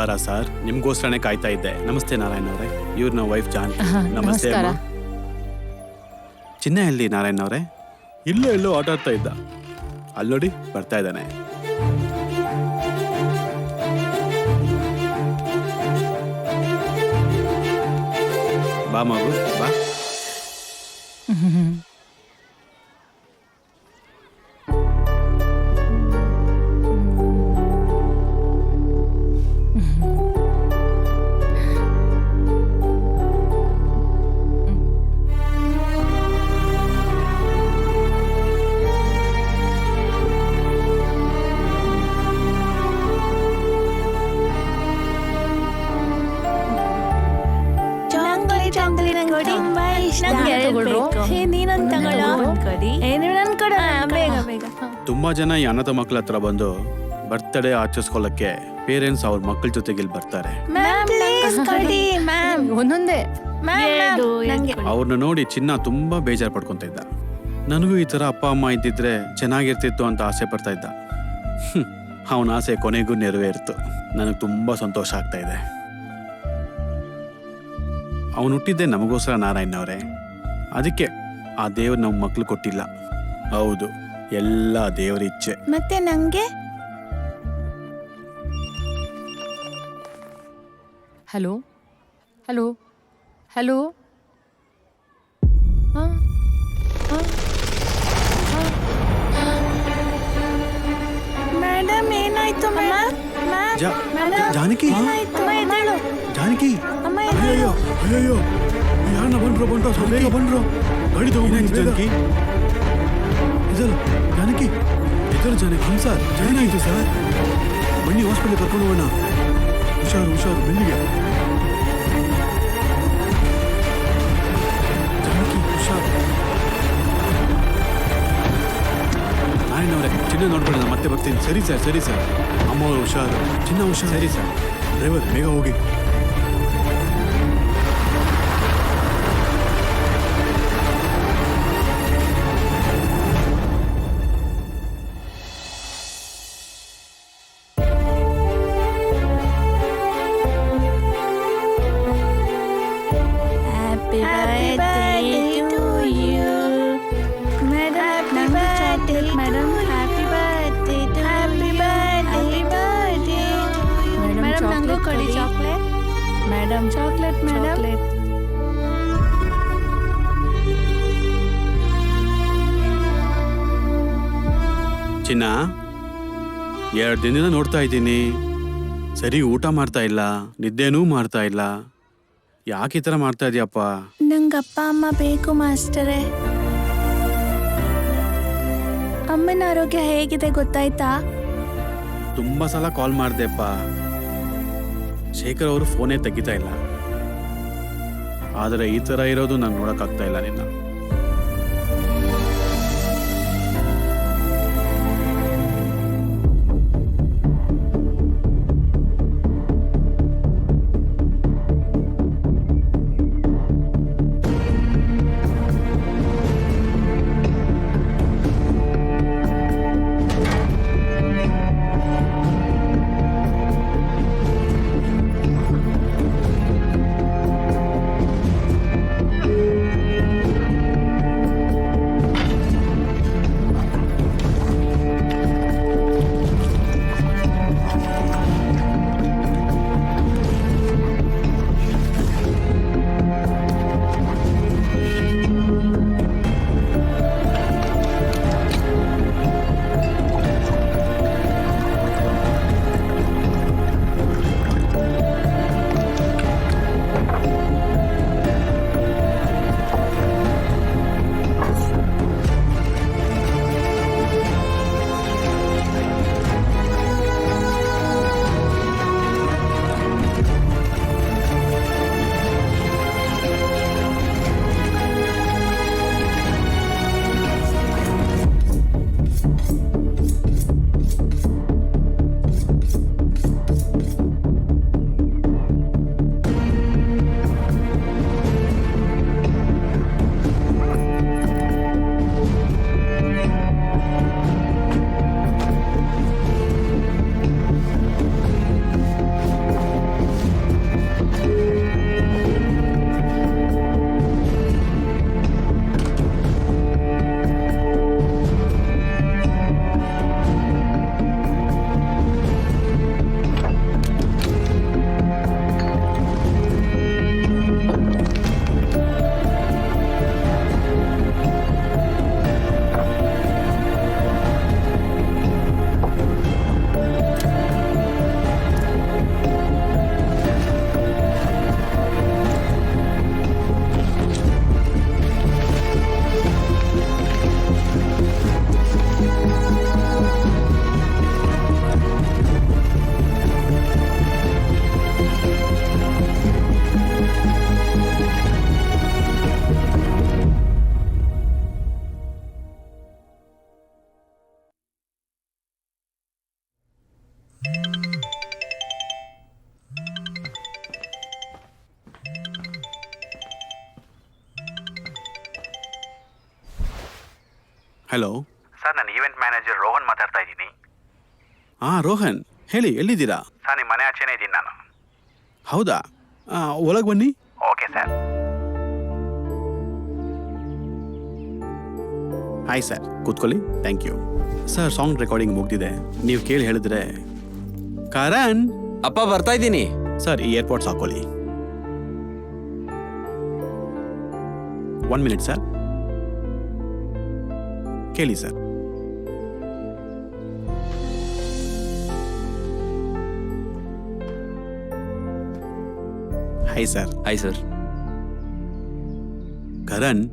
ನಮಸ್ಕಾರ ಸರ್, ನಿಮ್ಗೋಸ್ಕರನೇ ಕಾಯ್ತಾ ಇದ್ದೆ. ನಮಸ್ತೆ ನಾರಾಯಣ್ ಅವರೇ, ಇವ್ರ ನಮ್ಮ ವೈಫ್ ಜಾನಕಿ. ನಮಸ್ತೆ ನಮಸ್ಕಾರ. ಅಮ್ಮ. ಚಿನ್ನ ಎಲ್ಲಿ ನಾರಾಯಣ್ ಅವರೇ? ಇಲ್ಲೋ ಎಲ್ಲೋ ಆಟ ಆಡ್ತಾ ಇದ್ದ. ಅಲ್ಲಿ ನೋಡಿ ಬರ್ತಾ ಇದ್ದಾನೆ. ಬಾ ಮಗು ಬಾ. ತುಂಬಾ ಜನ ಈ ಅನಾಥ ಮಕ್ಕಳ ಹತ್ರ ಬಂದು ಬರ್ತ್ಡೇ ಆಚರಿಸ್ಕೊಳ್ಳಕ್ಕೆ ಪೇರೆಂಟ್ಸ್ ಅವ್ರ ಮಕ್ಕಳ ಜೊತೆಗೆ ಇಲ್ಲಿ ಬರ್ತಾರೆ. ಒಂದೊಂದೇ ಅವ್ರನ್ನ ನೋಡಿ ಚಿನ್ನ ತುಂಬಾ ಬೇಜಾರು ಪಡ್ಕೊಂತ ಇದ್ದ. ನನಗೂ ಈ ತರ ಅಪ್ಪ ಅಮ್ಮ ಇದ್ದಿದ್ರೆ ಚೆನ್ನಾಗಿರ್ತಿತ್ತು ಅಂತ ಆಸೆ ಪಡ್ತಾ ಇದ್ದ. ಅವನ ಆಸೆ ಕೊನೆಗೂ ನೆರವೇರಿತು. ನನಗೆ ತುಂಬಾ ಸಂತೋಷ ಆಗ್ತಾ ಇದೆ. ಅವನು ಹುಟ್ಟಿದ್ದೆ ನಮಗೋಸ್ಕರ ನಾರಾಯಣ್ ಅವರೇ. ಅದಕ್ಕೆ ಆ ದೇವ್ರು ನಮ್ಮ ಮಕ್ಳು ಕೊಟ್ಟಿಲ್ಲ. ಹೌದು, ಎಲ್ಲ ದೇವರ ಇಚ್ಛೆ. ಮತ್ತೆ ನಂಗೆ ಹಲೋ ಹಲೋ ಹಲೋ ಮೇಡಮ್ ಏನಾಯ್ತು ಜಾನಕಿ ಜಾನಕಿ, ಅಯ್ಯೋ ಅಯ್ಯೋ, ಯಾರನ್ನ ಬಂದ್ರು ಬೇಗ ಬಂದ್ರು. ಗಾಡಿ ತಗೊಂಡು ಜಾನಕಿ. ಇದಲ್ಲ ಜಾನಕಿ, ಇದರ ಜಾನಕಿ. ಸರ್ ಏನಾಯ್ತು ಸರ್? ಬನ್ನಿ ಹಾಸ್ಪಿಟಲ್ ಕರ್ಕೊಂಡು ಹೋಗೋಣ. ಹುಷಾರು ಹುಷಾರು, ಬೆನ್ನಿಗೆ. ಜಾನಕಿ ಹುಷಾರು. ನಾರಾಯಣವ್ರೆ, ಚಿನ್ನ ನೋಡ್ಕೊಳ್ಳಿ, ನಾನು ಮತ್ತೆ ಬರ್ತೀನಿ. ಸರಿ ಸರ್, ಸರಿ ಸರ್. ಅಮ್ಮ ಅವರು ಹುಷಾರು, ಚಿನ್ನ ಹುಷಾರು. ಸರಿ ಸರ್. ಡ್ರೈವರ್ ಬೇಗ ಹೋಗಿ. Madam chocolate madam. ಚಿನ್ನ, 2 ದಿನದಿಂದ ನೋಡ್ತಾ ಇದ್ದೀನಿ. ಸರಿ ಊಟ ಮಾಡ್ತಾ ಇಲ್ಲ, ನಿದ್ದೆನೂ ಮಾಡ್ತಾ ಇಲ್ಲ. ಯಾಕೆ ಈ ಥರ ಮಾಡ್ತಾ ಇದೀಯಪ್ಪ? ನಂಗೆ ಅಪ್ಪ ಅಮ್ಮ ಬೇಕು ಮಾಸ್ಟರೇ. ಅಮ್ಮನ ಆರೋಗ್ಯ ಹೇಗಿದೆ ಗೊತ್ತಾಯ್ತಾ? ತುಂಬಾ ಸಲ ಕಾಲ್ ಮಾಡ್ದೆಪ್ಪ. ಶೇಖರ್ ಅವರು ಫೋನೇ ತೆಗಿತಾ ಇಲ್ಲ. ಆದರೆ ಈ ಥರ ಇರೋದು ನಂಗೆ ನೋಡೋಕ್ಕಾಗ್ತಾ ಇಲ್ಲ ನಿನ್ನ. ಹಲೋ. ಸರ್, ನಾನು ಈವೆಂಟ್ ಮ್ಯಾನೇಜರ್ ರೋಹನ್ ಮಾತಾಡ್ತಾ ಇದ್ದೀನಿ. ಹಾಂ ರೋಹನ್, ಹೇಳಿ, ಎಲ್ಲಿದ್ದೀರಾ? ಸರ್, ನಿಮ್ಮ ಮನೆ ಆಚೆನೇ ಇದ್ದೀನಿ ನಾನು. ಹೌದಾ? ಒಳಗೆ ಬನ್ನಿ. Okay sir. ಹಾಯ್ ಸರ್, ಕೂತ್ಕೊಳ್ಳಿ. Thank you sir. Song recording ಮುಗ್ದಿದೆ, ನೀವು ಕೇಳಿ ಹೇಳಿದ್ರೆ. ಕರಣ್ ಅಪ್ಪ ಬರ್ತಾ ಇದ್ದೀನಿ. ಸರ್, ಈ ಏರ್ಪೋರ್ಟ್ಸ್ ಹಾಕೊಳ್ಳಿ. 1 ಮಿನಿಟ್ ಸರ್. ಕೇಳಿ ಸರ್. Hi sir. Hi sir. Karan,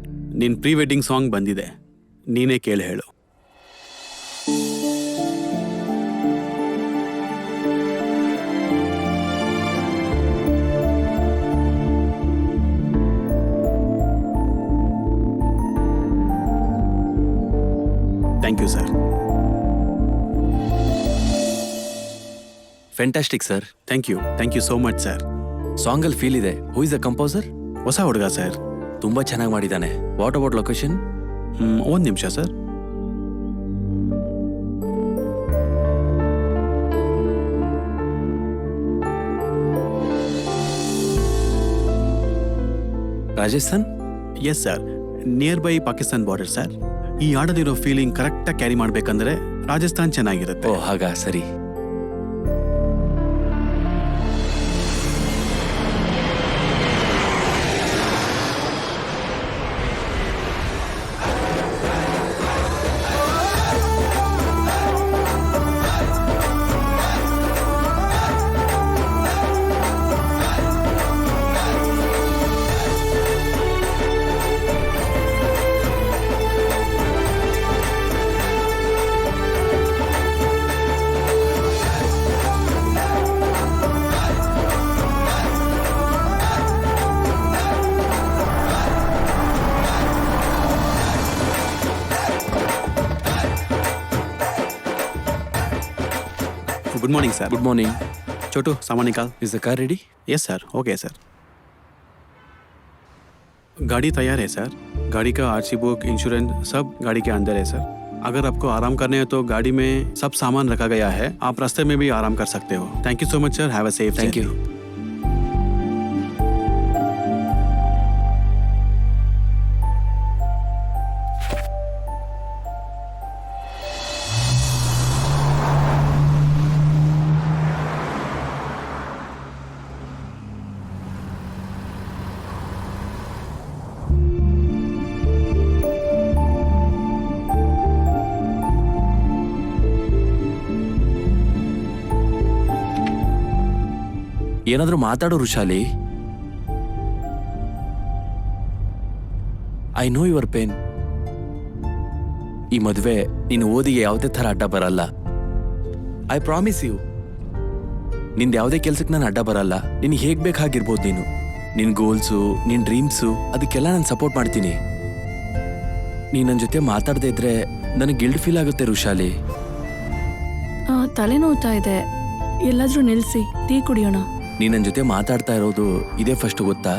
ನಿನ್ ಪ್ರೀ ವೆಡ್ಡಿಂಗ್ ಸಾಂಗ್ ಬಂದಿದೆ, ನೀನೇ ಕೇಳಿ ಹೇಳು. Thank you sir. Fantastic sir. Thank you so much sir. ಸಾಂಗಲ್ಲಿ ಫೀಲ್ ಇದೆ. Who is the composer? ಹೊಸ ಹುಡುಗ ಸರ್. ತುಂಬಾ ಚೆನ್ನಾಗಿ ಮಾಡಿದ್ದಾನೆ. What about location? 1 ನಿಮಿಷ sir. Rajasthan? Yes sir, near by Pakistan border sir. ಈ ಆಡದಿರೋ ಫೀಲಿಂಗ್ ಕರೆಕ್ಟಾಗಿ ಕ್ಯಾರಿ ಮಾಡ್ಬೇಕಂದ್ರೆ ರಾಜಸ್ಥಾನ್ ಚೆನ್ನಾಗಿರುತ್ತೆ. ಓ ಹಾಗಾ, ಸರಿ. Good morning sir. Good morning. Chhotu, सामान निकाल. Is the car ready? Yes sir, हो गया सर. गाड़ी तैयार है सर. गाड़ी का आरसी बुक, इंश्योरेंस सब गाड़ी के अंदर है सर. अगर आपको आराम करने है तो गाड़ी में सब सामान रखा गया है, आप रास्ते में भी आराम कर सकते हो. Thank you so much sir. Have a safe. Thank you. ಏನಾದ್ರೂ ಮಾತಾಡೋ Rushali. I know your pain. ಈ ಮದುವೆ ನೀನು ಓದಿಗೆ ಯಾವುದೇ ಥರ ಅಡ್ಡ ಬರಲ್ಲ. I promise you. ನಿಂದು ಯಾವುದೇ ಕೆಲ್ಸಕ್ಕೆ ನಾನು ಅಡ್ಡ ಬರಲ್ಲ. ನಿನಗೆ ಹೇಗೆ ಬೇಕಾಗಿರ್ಬೋದು. ನೀನು ನಿನ್ನ ಗೋಲ್ಸು, ನಿನ್ನ ಡ್ರೀಮ್ಸು, ಅದಕ್ಕೆಲ್ಲ ನಾನು ಸಪೋರ್ಟ್ ಮಾಡ್ತೀನಿ. ನೀನು ನನ್ನ ಜೊತೆ ಮಾತಾಡದೇ ಇದ್ರೆ ನನಗೆ ಗಿಲ್ಟ್ ಫೀಲ್ ಆಗುತ್ತೆ ರುಷಾಲಿ. ತಲೆನೋವ್ತಾ ಇದೆ, ಎಲ್ಲಾದ್ರೂ ನಿಲ್ಸಿ ಟೀ ಕುಡಿಯೋಣ. ನೀನು ನನ್ನ ಜೊತೆ ಮಾತಾಡ್ತಾ ಇರೋದು ಇದೇ ಫಸ್ಟ್, ಗೊತ್ತಾ?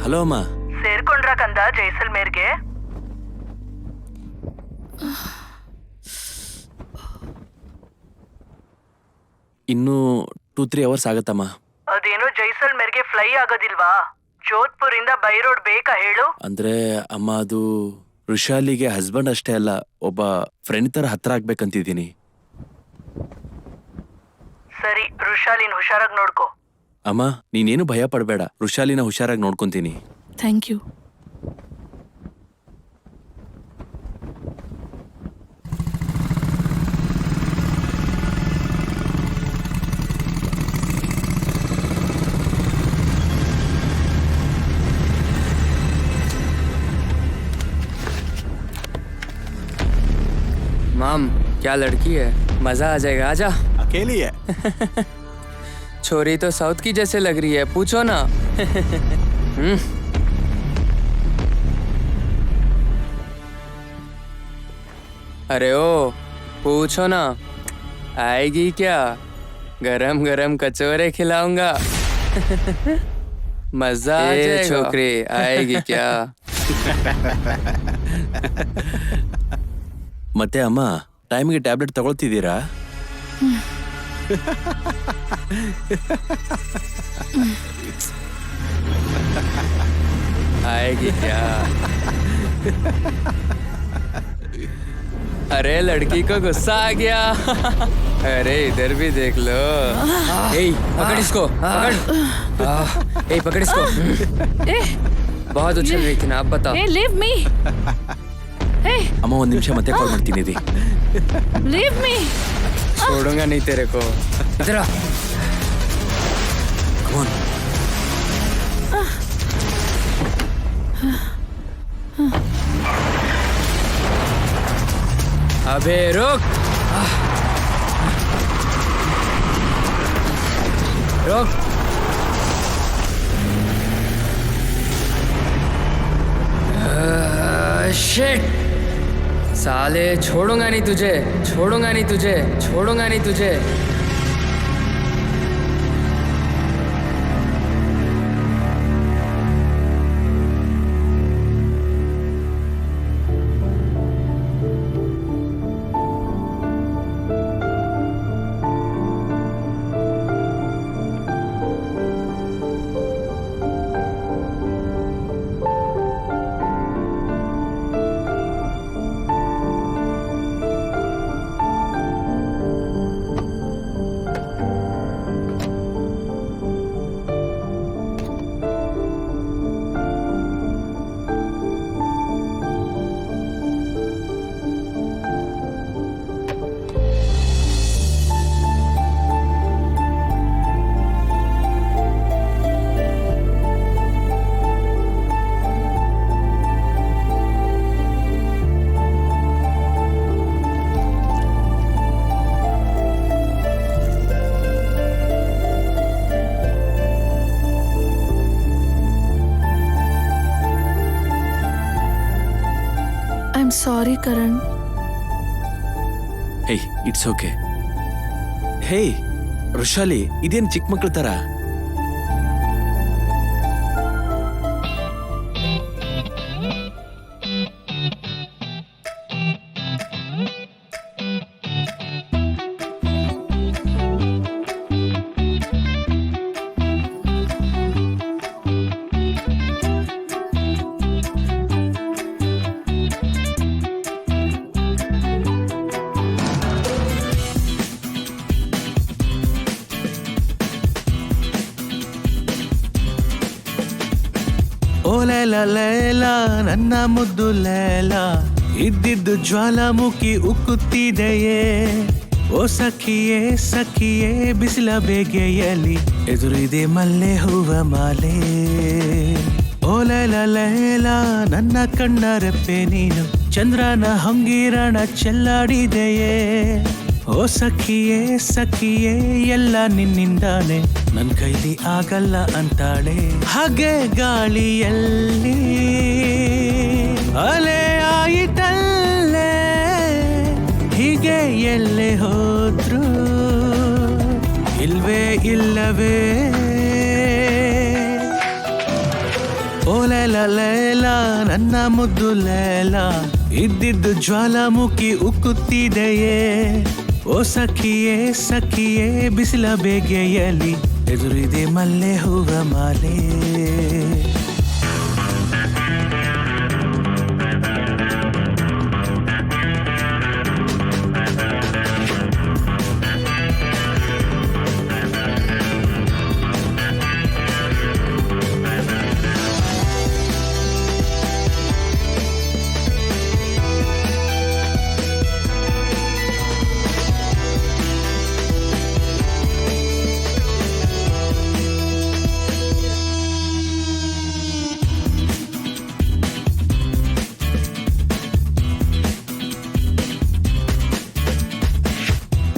ಹಲೋ ಅಮ್ಮ. ಸೇರ್ಕೊಂಡ್ರ ಕಂದ ಜೈಸಲ್ಮೇರ್ಗೆ? ಇನ್ನೂ 2-3 ಅವರ್ಸ್ ಆಗತ್ತಮ್ಮ. ಅದೇನೋ ಜೈಸಲ್ಮೇರ್ಗೆ ಫ್ಲೈ ಆಗೋದಿಲ್ವಾ? ಜೋಧ್ಪುರ್ ಇಂದ ಬೈ ರೋಡ್ ಬೇಕಾ ಹೇಳು? ಅಂದ್ರೆ ಅಮ್ಮ, ಅದು ರುಷಾಲಿಗೆ ಹಸ್ಬೆಂಡ್ ಅಷ್ಟೇ ಅಲ್ಲ, ಒಬ್ಬ ಫ್ರೆಂಡ್ ತರ ಹತ್ರ ಆಗ್ಬೇಕಂತಿದ್ದೀನಿ. ಸರಿ, ರುಷಾಲಿನ್ ಹುಷಾರಾಗಿ ನೋಡ್ಕೋ. ಅಮ್ಮ, ನೀನೇನು ಭಯ ಪಡಬೇಡ. ರುಷಾಲಿನ ಹುಷಾರಾಗಿ ನೋಡ್ಕೊಂತೀನಿ. Thank you. माम, क्या लड़की है, मजा आ जाएगा. आजा. अकेली है. छोरी तो साउथ की जैसे लग रही है, पूछो ना। अरे ओ, पूछो ना, आएगी क्या? गरम गरम कचौरे खिलाऊंगा। मजा आ जाएगा। छोकरी आएगी क्या? ಮತ್ತೆ ಅಮ್ಮ ಟೈಮಿಗೆ ಟ್ಯಾಬ್ಲೆಟ್ ತಗೊಳ್ತಿದ್ದೀರಾ? आएगी क्या? अरे लड़की को गुस्सा आ गया। अरे इधर भी देख लो। ए पकड़ इसको, पकड़। ए पकड़ इसको। बहुत उछल रही थी ना, आप बताओ। leave me. ಅಮ್ಮ ಒಂದು ನಿಮಿಷ ಮತ್ತೆ ಕಾಲ್ ಮಾಡ್ತೀನಿ ರೀ. Leave me. छोड़ूंगा नहीं तेरे को। इधर आ। Come on. अबे रुक। रुक। शिट, साले छोड़ूंगा नहीं तुझे, छोड़ूंगा नहीं तुझे, छोड़ूंगा नहीं तुझे। I'm sorry, Karan. Hey it's okay. Hey Rushali, ಇದೇನು ಚಿಕ್ಕ ಮಕ್ಳ ತರ? ಓ ಲೇಲ ಲೇಲ ನನ್ನ ಮುದ್ದು ಲೇಲ, ಇದ್ದಿದ್ದು ಜ್ವಾಲಾಮುಖಿ ಉಕ್ಕುತ್ತಿದೆಯೇ. ಓ ಸಖಿಯೇ ಸಖಿಯೇ ಬಿಸಿಲ ಬೇಗೆಯಲ್ಲಿ ಎದುರಿದೆ ಮಲ್ಲೆ ಹೂವ ಮಾಲೆ. ಓ ಲೇಲ ಲೇಲ ನನ್ನ ಕಣ್ಣ ರೆಪ್ಪೆ ನೀನು, ಚಂದ್ರನ ಹೊಂಗಿರಣ ಚೆಲ್ಲಾಡಿದೆಯೇ. ಓ ಸಖಿಯೇ ಸಖಿಯೇ ಎಲ್ಲ ನಿನ್ನಿಂದಾನೆ, ನನ್ ಕೈಲಿ ಆಗಲ್ಲ ಅಂತಾಳೆ. ಹಾಗೆ ಗಾಳಿಯಲ್ಲಿ ಅಲೆ ಆಯಿತಲ್ಲೇ, ಹೀಗೆ ಎಲ್ಲೇ ಹೋದ್ರು ಇಲ್ವೇ ಇಲ್ಲವೇ. ಓ ಲೇಲ ಲೇಲ ನನ್ನ ಮುದ್ದು ಲೇಲ, ಇದ್ದಿದ್ದು ಜ್ವಾಲಾಮುಖಿ ಉಕ್ಕುತ್ತಿದೆಯೇ. ಓ ಸಖಿಯೇ ಸಖಿಯೇ ಬಿಸಿಲ ಬೇಗೆಯಲ್ಲಿ ಎದುರಿದೆ ಮಲ್ಲೆ ಹೂವ ಮಾಲೆ.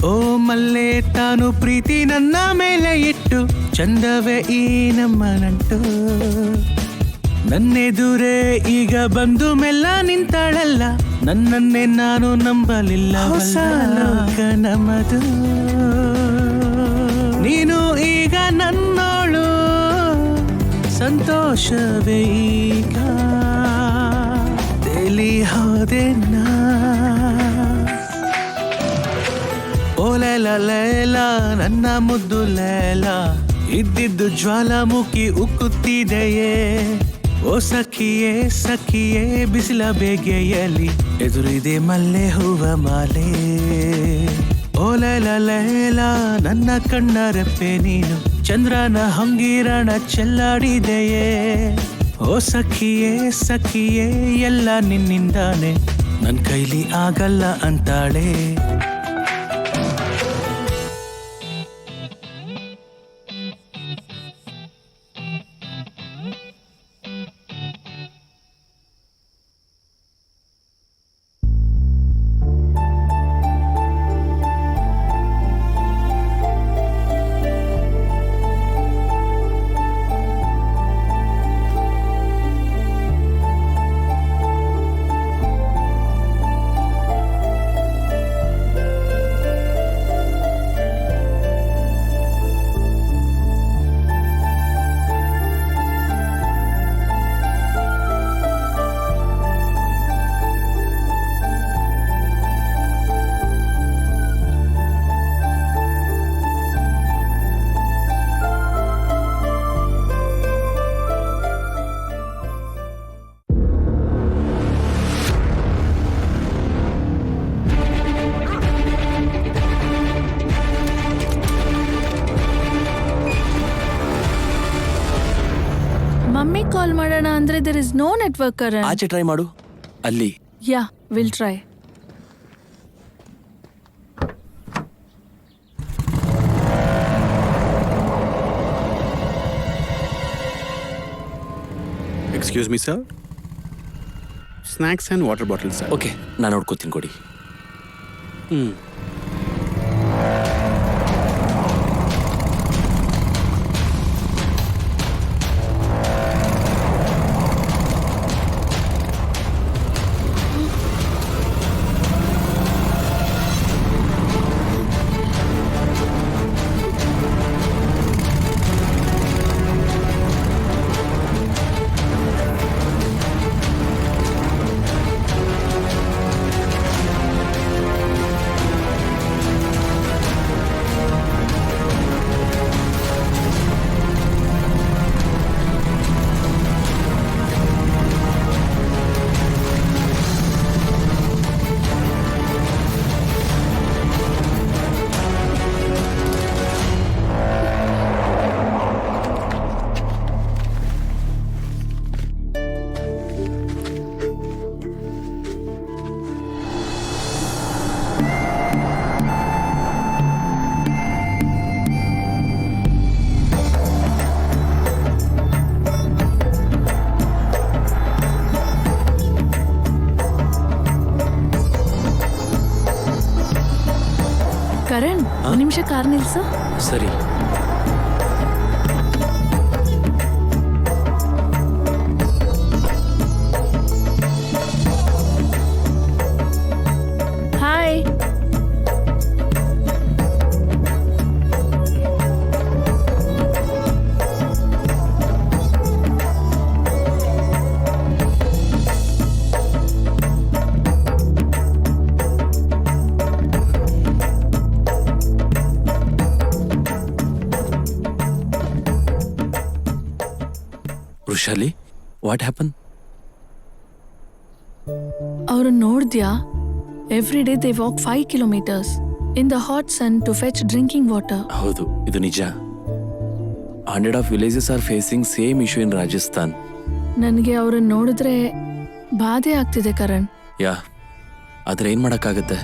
ಓ ಮಲ್ಲೆ ತಾನು ಪ್ರೀತಿ ನನ್ನ ಮೇಲೆ ಇಟ್ಟು ಚಂದವೇ ಈ ನಮ್ಮ ನಂಟು ನನ್ನೆದುರೇ ಈಗ ಬಂದು ಮೆಲ್ಲ ನಿಂತಾಳಲ್ಲ ನನ್ನನ್ನೇ ನಾನು ನಂಬಲಿಲ್ಲ ನಮ್ಮದು ನೀನು ಈಗ ನನ್ನೋಳು ಸಂತೋಷವೇ ಈಗ ತೇಲಿ ಹೋದೆ ನಾ ಓಲೆಲ ಲೇಲ ನನ್ನ ಮುದ್ದು ಲೇಲ ಇದ್ದಿದ್ದು ಜ್ವಾಲಾಮುಖಿ ಉಕ್ಕುತ್ತಿದೆಯೇ ಓ ಸಖಿಯೇ ಸಖಿಯೇ ಬಿಸಿಲ ಬೇಗೆಯಲ್ಲಿ ಎದುರಿದೆ ಮಲ್ಲೆ ಹೂವ ಮಾಲೆ ಓಲೆಲ ಲೇಲ ನನ್ನ ಕಣ್ಣ ರೆಪ್ಪೆ ನೀನು ಚಂದ್ರನ ಹಂಗಿರಣ ಚೆಲ್ಲಾಡಿದೆಯೇ ಓ ಸಖಿಯೇ ಸಖಿಯೇ ಎಲ್ಲ ನಿನ್ನಿಂದಾನೆ ನನ್ ಕೈಲಿ ಆಗಲ್ಲ ಅಂತಾಳೆ ಮಮ್ಮಿ ಕಾಲ್ ಮಾಡೋಣ ಅಂದ್ರೆ there is no network Karan. ಆಚೆ ಟ್ರೈ ಮಾಡು ಅಲ್ಲಿ. Yeah will try. Excuse me sir, snacks and water bottle sir. Okay, ನಾನು ನೋಡ್ಕೋತೀನಿ ಕೊಡಿ. ಕರಣ್, ಒಂದು ನಿಮಿಷ ಕಾರ್ ನಿಲ್ಸು. ಸರಿ. ಹಾಯ್. Vrushali, what happen? ಅವ್ರು ನೋಡ್ದ್ಯಾ? Every day they walk 5 kilometers in the hot sun to fetch drinking water. ಹೌದು, ಇದು ನಿಜ. 100 of villages are facing same issue in Rajasthan. ನನಗೆ ಅವ್ರನ್ನ ನೋಡಿದ್ರೆ ಬಾಧೆ ಆಗ್ತಿದೆ ಕರಣ್. ಯಾ, ಆದ್ರೆ ಏನ್ ಮಾಡಕ್ಕಾಗತ್ತೆ?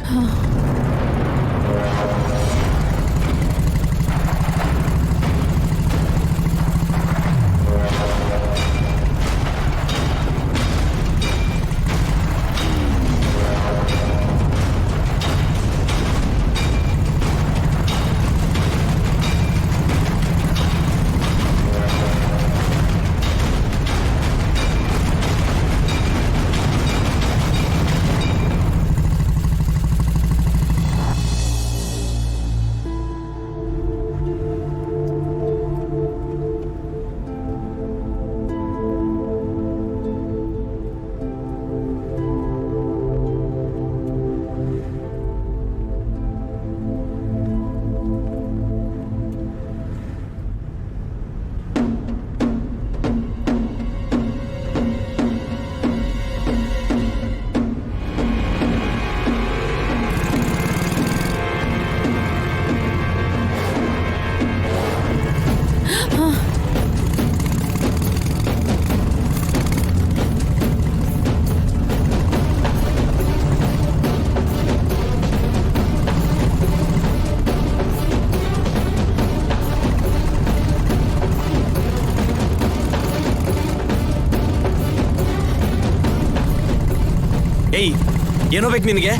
ಏನೋ ಬೇಕು ನಿನಗೆ?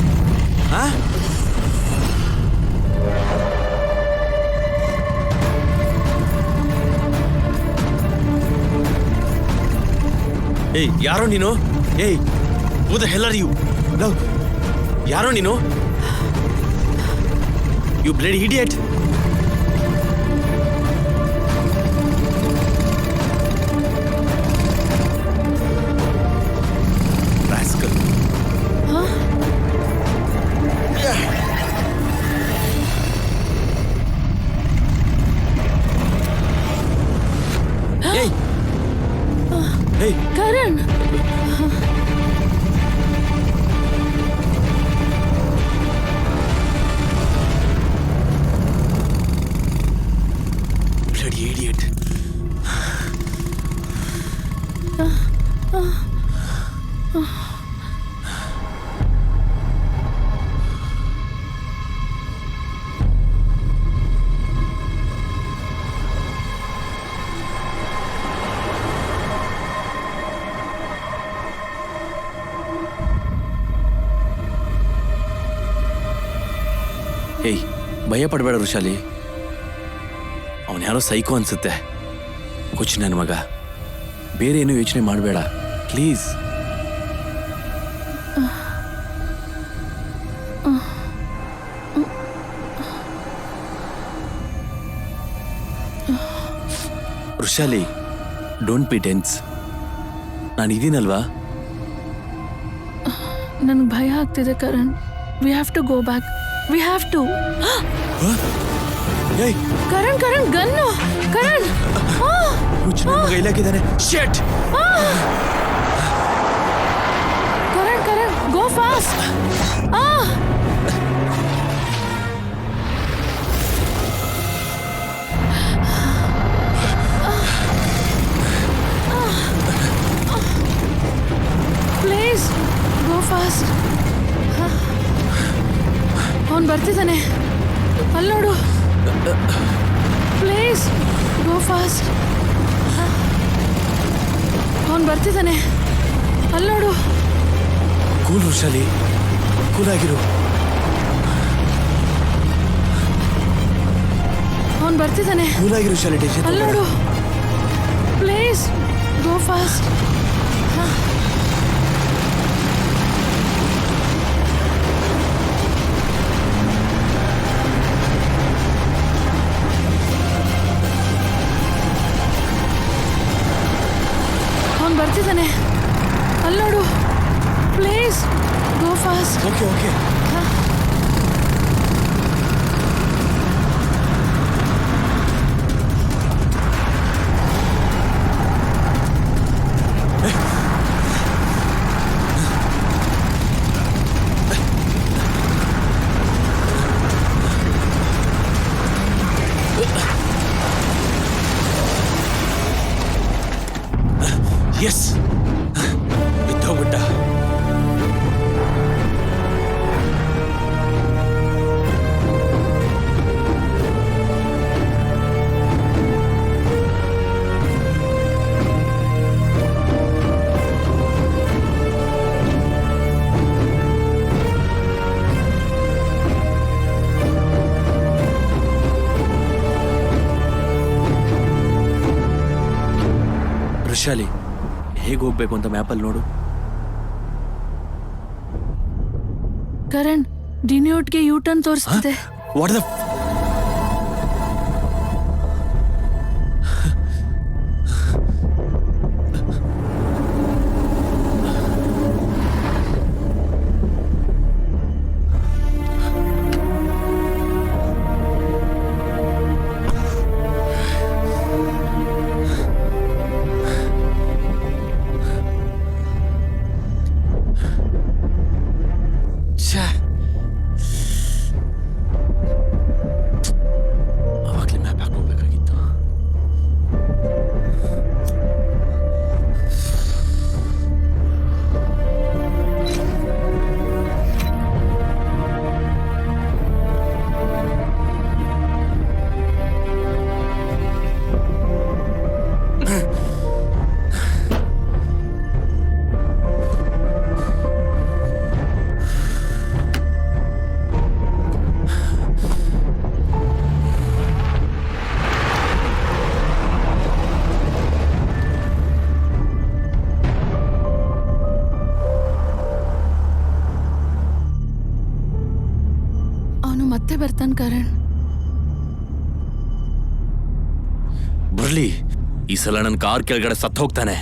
ಹಾ? ಏಯ್, ಯಾರೋ ನೀನು? ಏಯ್, who the hell are you? Love, ಯಾರೋ ನೀನು? You bloody idiot! Rascal. Hey! Hey! Karan! Bloody idiot. ಏಯ್, ಭಯ ಪಡಬೇಡ ಋಷಾಲಿ. ಅವನು ಯಾರೋ ಸೈಕೋ ಅನ್ಸುತ್ತೆ. ಹುಚ್ಚು ನನ್ನ ಮಗ. ಬೇರೆ ಏನೂ ಯೋಚನೆ ಮಾಡಬೇಡ please. Rushali, don't be tense. ನಾನು ಇದೀನಲ್ವಾ? ನನಗೆ ಭಯ ಆಗ್ತಿದೆ Karan. We have to go back. We have to. ಏಯ್, ಕರಣ್ ಕರಣ್ ಗನ್ನು. ಕರಣ್ ಹುಚ್ಚು ನನ್ನ ಮಗ ಇಲ್ಲಾಕಿದ್ದಾನೆ. Shit! Karan Karan go fast. Please go fast. ಅವನು ಬರ್ತಿದ್ದಾನೆ, ಅಲ್ಲಿ ನೋಡು. Please go fast. ಅವನು ಬರ್ತಿದ್ದಾನೆ, ಅಲ್ಲಿ ನೋಡು. ಕೂಲ್ ಋಷಾಲಿ, ಕೂಲ್ ಆಗಿರು. ಅವನು ಬರ್ತಿದ್ದಾನೆ, ಕೂಲ್ ಆಗಿರು ಋಷಾಲಿ. ಟೆನ್ಷನ್ ಅಲ್ಲಿ ನೋಡು. Please go fast. ಅವನು ಬರ್ತಿದ್ದಾನೆ, ಅಲ್ಲಿ ನೋಡು. Please go fast. Okay okay. Yes, ಬಿದ್ದೋಗ್ಬಿಟ್ಟ. ಋಷಾಲಿ, ಹೇಗೆ ಹೋಗ್ಬೇಕು ಅಂತ ಮ್ಯಾಪಲ್ಲಿ ನೋಡು. ಕರಣ್ ಡಿನ್ಯೂಟ್ಗೆ ಯೂ ಟರ್ನ್ ತೋರಿಸ್ತಿದೆ. ವಾಟ್ ದ ಬರ್ತಾನೆ ಕರಣ್. ಬರ್ಲಿ, ಈ ಸಲ ನನ್ನ ಕಾರ್ ಕೆಳಗಡೆ ಸತ್ತು ಹೋಗ್ತಾನೆ.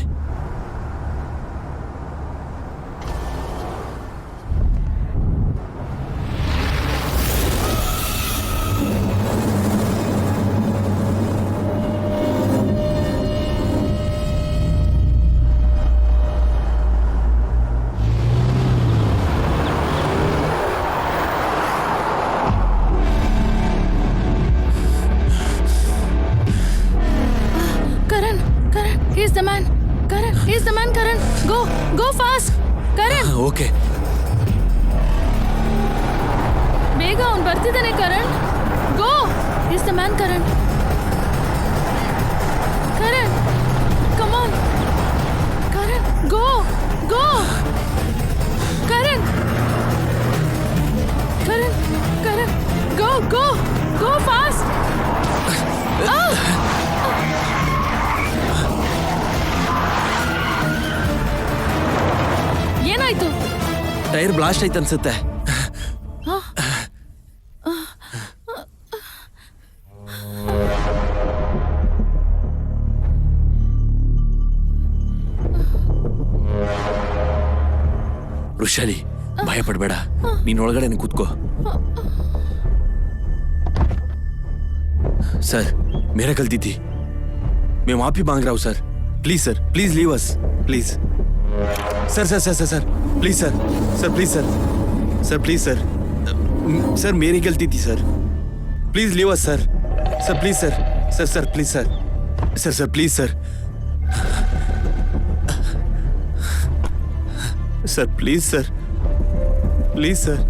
He's the man. Karan, he's the man, Karan. Go fast. Karan. Okay. ಬೇಗ ಅವನು ಬರ್ತಿದ್ದಾನೆ Karan. Go. He's the man, Karan. Karan, come on. Karan, go. Karan. Go fast. ಏನಾಯ್ತು? ಟೈರ್ ಬ್ಲಾಸ್ಟ್ ಆಯ್ತು ಅನ್ಸುತ್ತೆ. ಋಷಾಲಿ, ಭಯ ಪಡ್ಬೇಡ, ನೀನ್ ಒಳಗಡೆ ಕೂತ್ಕೋ. सर, मेरा गलती थी. मैं माफी मांग रहा हूँ sir. Please sir, please leave us, please. Sir sir sir sir sir please sir. Sir please sir. Sir please sir. Sir मेरी गलती थी sir. Please leave us sir. Sir please sir. Sir sir please sir. Sir sir please sir. Sir please sir. Please sir.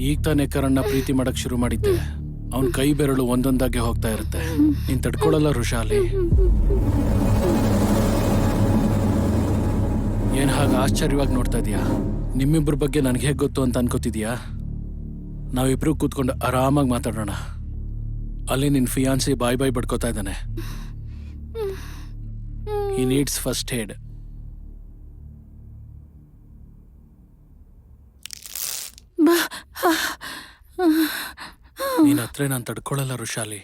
ಈಗ ತಾನೇ ಕರಣ್ಣ ಪ್ರೀತಿ ಮಾಡಕ್ ಶುರು ಮಾಡಿದ್ದೆ. ಅವನ್ ಕೈ ಬೆರಳು ಒಂದೊಂದಾಗೆ ಹೋಗ್ತಾ ಇರುತ್ತೆ. ನೀನ್ ತಡ್ಕೊಳಲ್ಲ ಋಷಾಲಿ. ಏನ್ ಹಾಗ ಆಶ್ಚರ್ಯವಾಗಿ ನೋಡ್ತಾ ಇದೀಯಾ? ನಿಮ್ಮಿಬ್ರ ಬಗ್ಗೆ ನನ್ಗೆ ಹೇಗ್ ಗೊತ್ತು ಅಂತ ಅನ್ಕೋತಿದ್ಯಾ? ನಾವಿಬ್ರು ಕೂತ್ಕೊಂಡು ಆರಾಮಾಗಿ ಮಾತಾಡೋಣ. ಅಲ್ಲಿ ನಿನ್ ಫಿಯಾನ್ಸಿ ಬಾಯ್ ಬಾಯ್ ಬಡ್ಕೋತಾ ಇದ್ದಾನೆ. ಹಿ ನೀಡ್ಸ್ ಫಸ್ಟ್ ಏಡ್. ಬಾ ನೀನ್ ಹತ್ರ ನಾನು ತಡ್ಕೊಳ್ಳಲ್ಲ ರುಷಾಲಿ.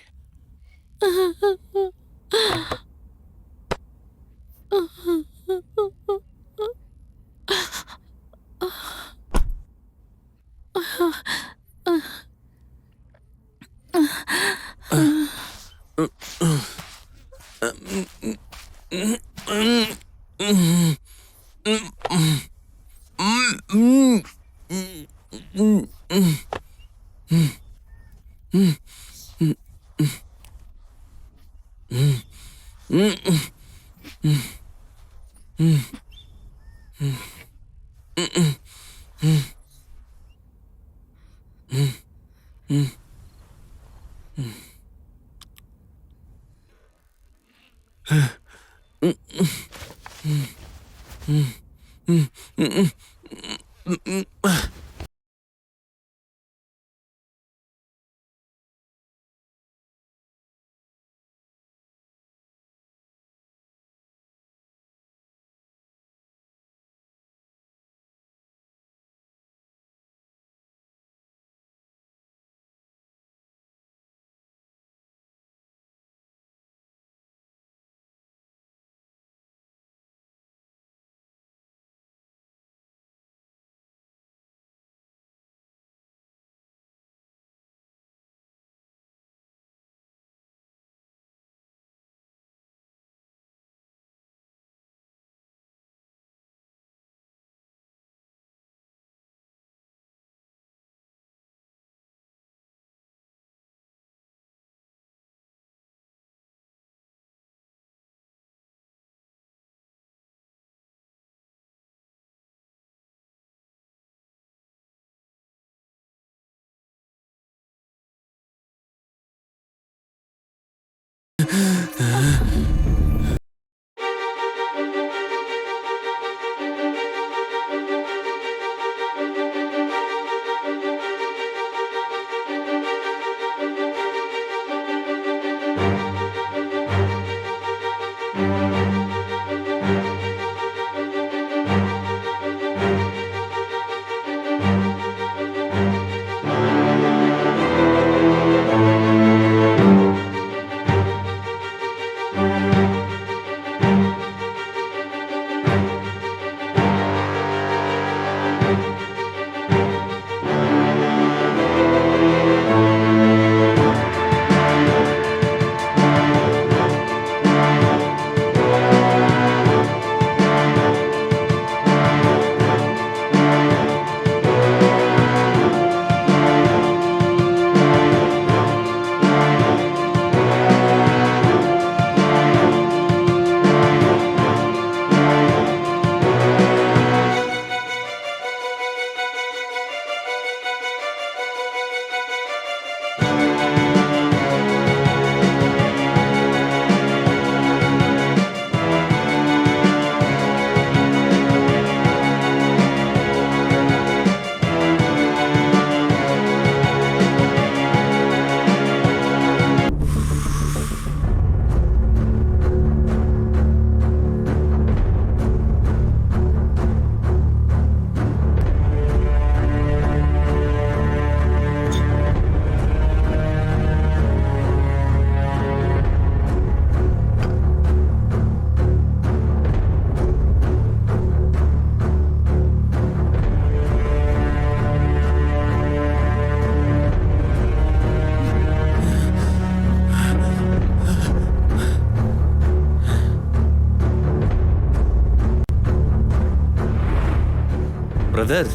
ಬ್ರದರ್,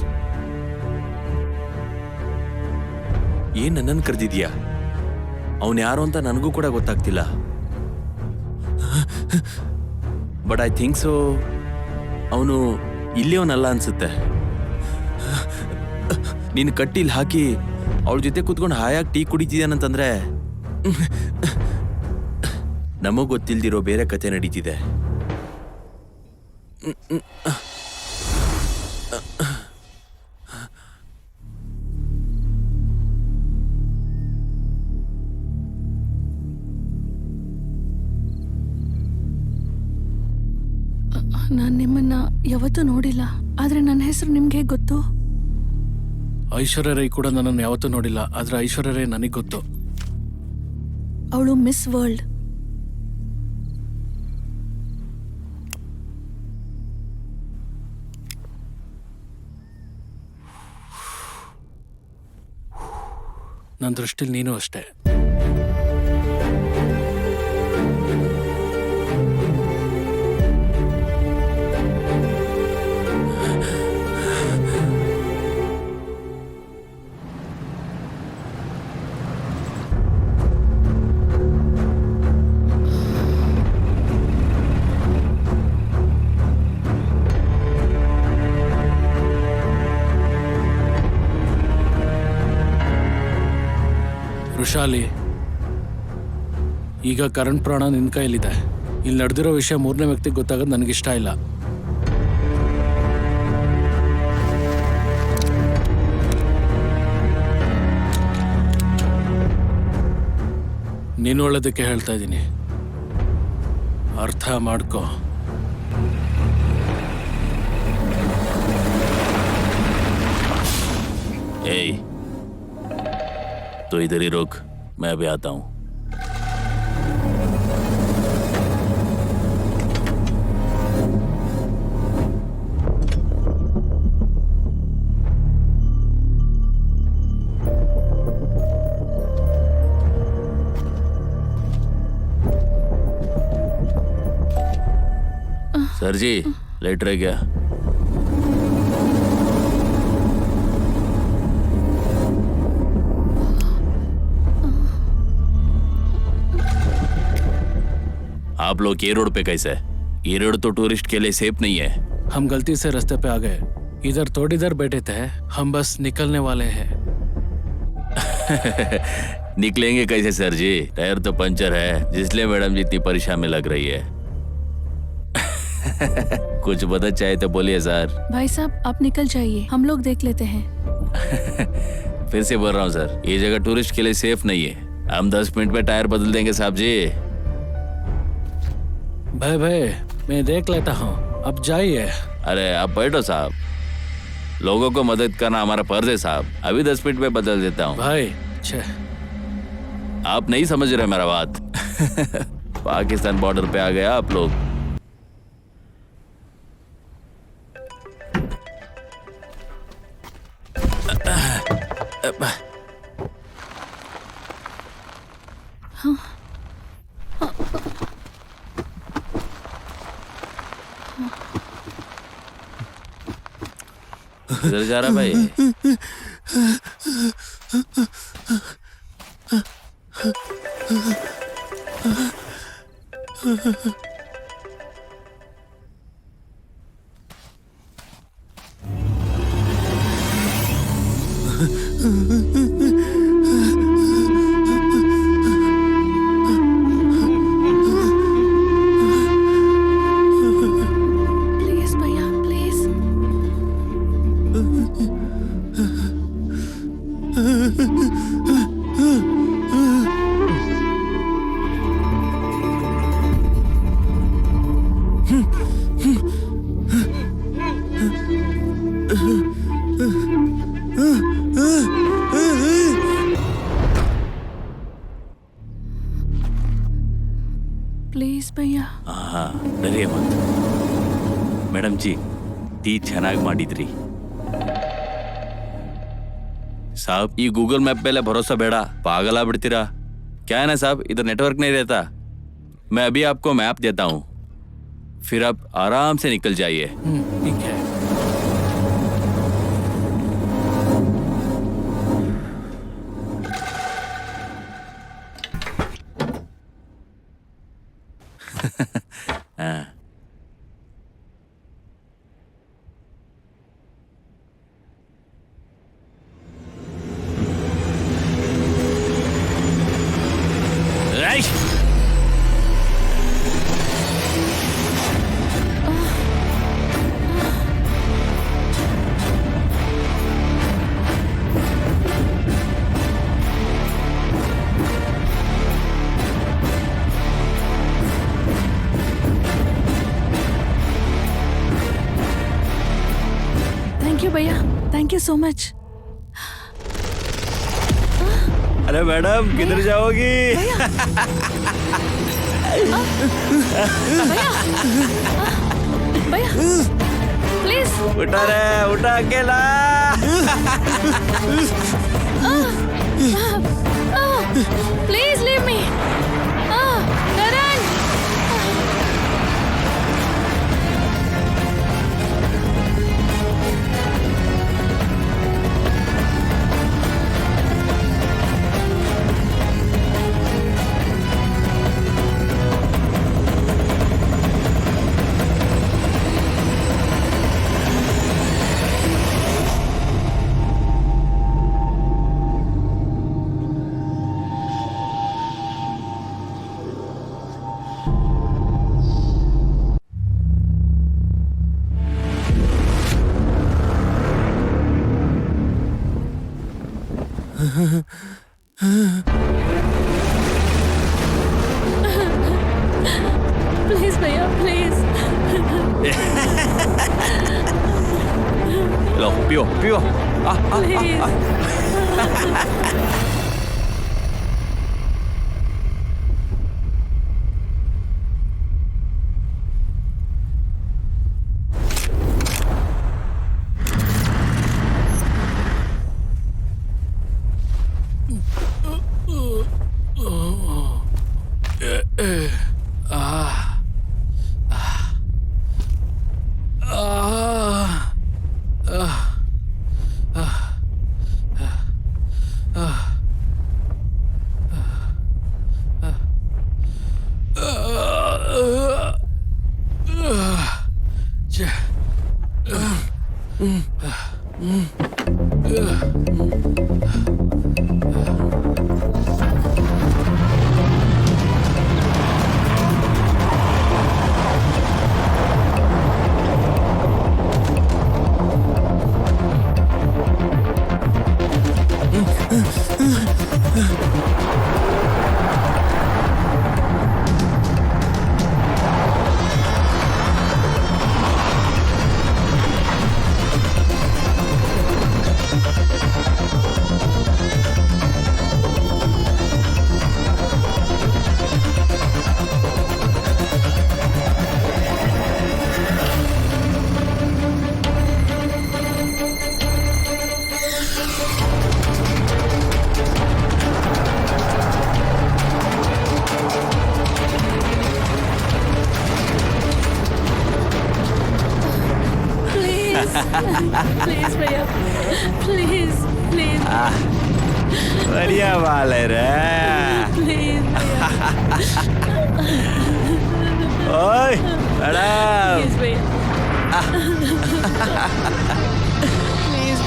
ಏನ್ ನನ್ನನ್ನು ಕರೆದಿದ್ಯಾ? ಅವನು ಯಾರು ಅಂತ ನನಗೂ ಕೂಡ ಗೊತ್ತಾಗ್ತಿಲ್ಲ. ಬಟ್ ಐ ಥಿಂಕ್ ಸೊ ಅವನು ಇಲ್ಲಿಯವನಲ್ಲ ಅನ್ಸುತ್ತೆ. ನೀನು ಕಟ್ಟಿಲ್ ಹಾಕಿ ಅವಳ ಜೊತೆ ಕೂತ್ಕೊಂಡು ಹಾಯಾಗಿ ಟೀ ಕುಡಿತಿದ್ದಾನಂತಂದ್ರೆ ನಮಗ್ ಗೊತ್ತಿಲ್ದಿರೋ ಬೇರೆ ಕತೆ ನಡೀತಿದೆ. ನಾನು ನಿಮ್ಮನ್ನ ಯಾವತ್ತೂ ನೋಡಿಲ್ಲ, ಆದ್ರೆ ನನ್ನ ಹೆಸರು ನಿಮ್ಗೆ ಹೇಗೆ ಗೊತ್ತು? ಐಶ್ವರ್ಯ ರೈ ಕೂಡ ನನ್ನನ್ನು ಯಾವತ್ತೂ ನೋಡಿಲ್ಲ, ಆದ್ರೆ ಐಶ್ವರ್ಯ ರೈ ನನಗೆ ಗೊತ್ತು. ಅವಳು ಮಿಸ್ ವರ್ಲ್ಡ್. ನನ್ನ ದೃಷ್ಟಿಲಿ ನೀನು ಅಷ್ಟೇ. ವೃಷಾಲಿ, ಈಗ ಕರಣ್ ಪ್ರಾಣ ನಿನ್ನ ಕೈಯಲ್ಲಿದೆ. ಇಲ್ಲಿ ನಡೆದಿರೋ ವಿಷಯ ಮೂರನೇ ವ್ಯಕ್ತಿಗೆ ಗೊತ್ತಾಗೋದು ನನಗಿಷ್ಟ ಇಲ್ಲ. ನೀನು ಒಳ್ಳೇದಕ್ಕೆ ಹೇಳ್ತಾ ಇದ್ದೀನಿ, ಅರ್ಥ ಮಾಡ್ಕೋ. ಏಯ್, तो इधर ही रुक, मैं अभी आता हूं. सर जी, लेट रह गया. आप लोग ये रोड पे कैसे? ये रोड तो टूरिस्ट के लिए सेफ नहीं है. हम गलती से रास्ते पे आ गए. इधर थोड़ी देर बैठे थे, हम बस निकलने वाले हैं. निकलेंगे कैसे सर जी? टायर तो पंचर है, जिसलिए मैडम जी इतनी परेशानी लग रही है. कुछ मदद चाहिए तो बोलिए सर. भाई साहब, आप निकल जाइए, हम लोग देख लेते हैं. फिर से बोल रहा हूँ सर, ये जगह टूरिस्ट के लिए सेफ नहीं है. हम 10 मिनट में टायर बदल देंगे साहब जी. भाई मैं देख लेता हूँ, अब जाइए. अरे आप बैठो साहब, लोगों को मदद करना हमारा फर्ज है साहब. अभी 10 मिनट में बदल देता हूँ. भाई आप नहीं समझ रहे मेरा बात. पाकिस्तान बॉर्डर पे आ गया आप लोग. किधर जा रहा भाई? प्लीज भैया, प्लीज. प्लीज भैया. हाँ, डरिए मत. ಮೇಡಮ್ ಜಿ, ಟೀ ಚೆನ್ನಾಗಿ ಮಾಡಿದ್ರಿ. साहब ये गूगल मैप पहले भरोसा बेड़ा पागल आ बिड़तीरा. क्या है ना साहब, इधर नेटवर्क नहीं रहता. मैं अभी आपको मैप देता हूँ, फिर आप आराम से निकल जाइए. ठीक है. हाँ. थैंक यू भैया, थैंक यू सो मच. अरे मैडम किधर जाओगी? भैया प्लीज उठा रे, उठा अकेला। Please leave me Karan please भैया प्लीज लो पियो पियो। प्लीज प्लीज भैया प्लीज प्लीज बढ़िया बाल है रे। प्लीज ओए मैडम प्लीज भैया प्लीज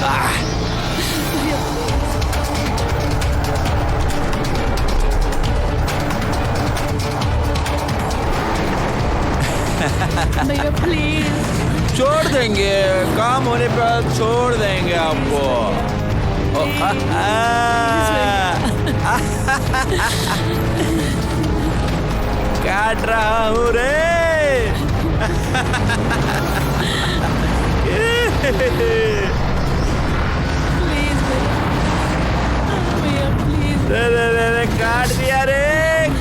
भैया प्लीज छोड़ देंगे, काम होने पर छोड़ देंगे आपको। काट रहा हूँ रे। प्लीज भैया प्लीज रे काट दिया रे,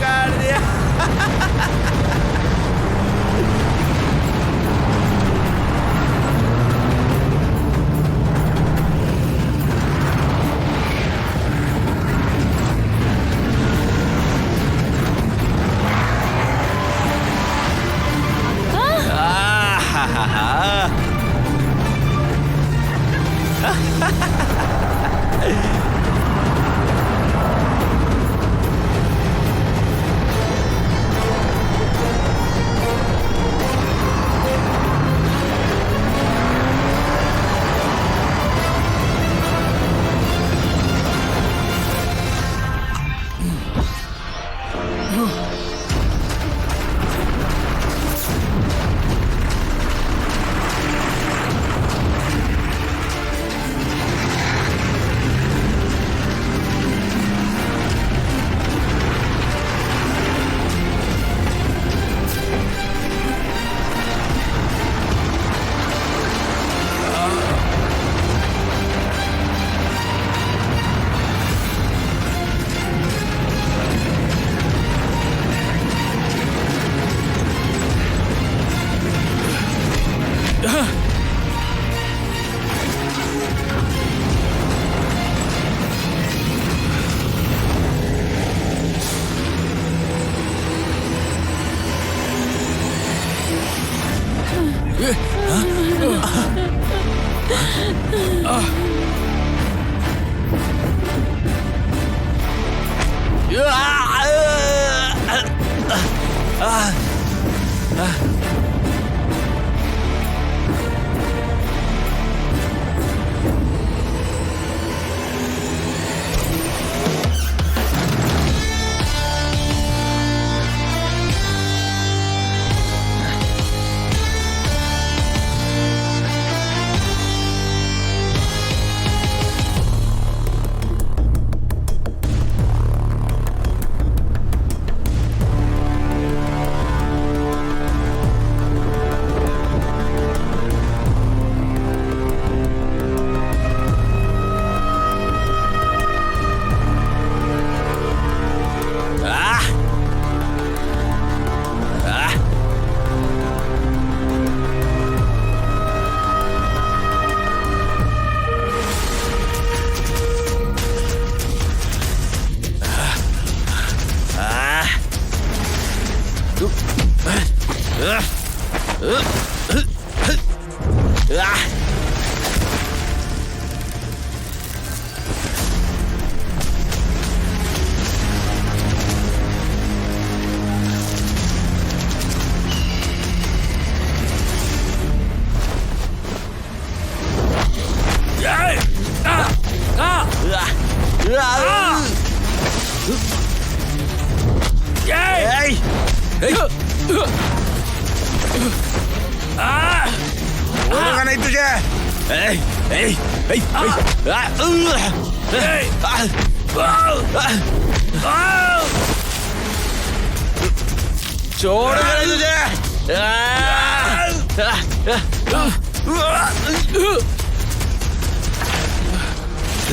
काट दिया। नाही तुझ्या छोड़ तुझे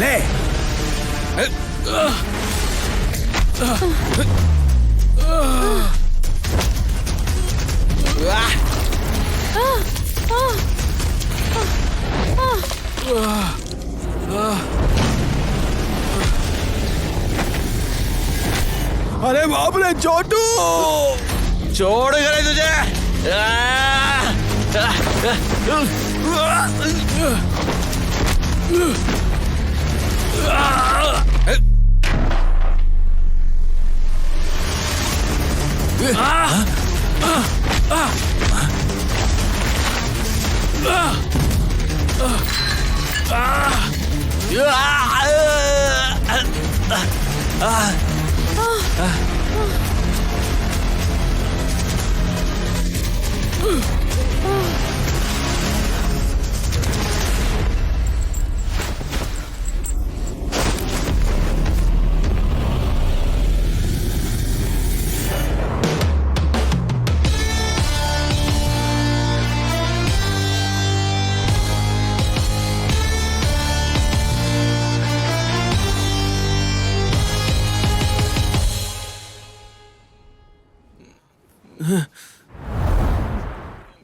ले अरे बाप रे छोटू छोड़ गए तुझे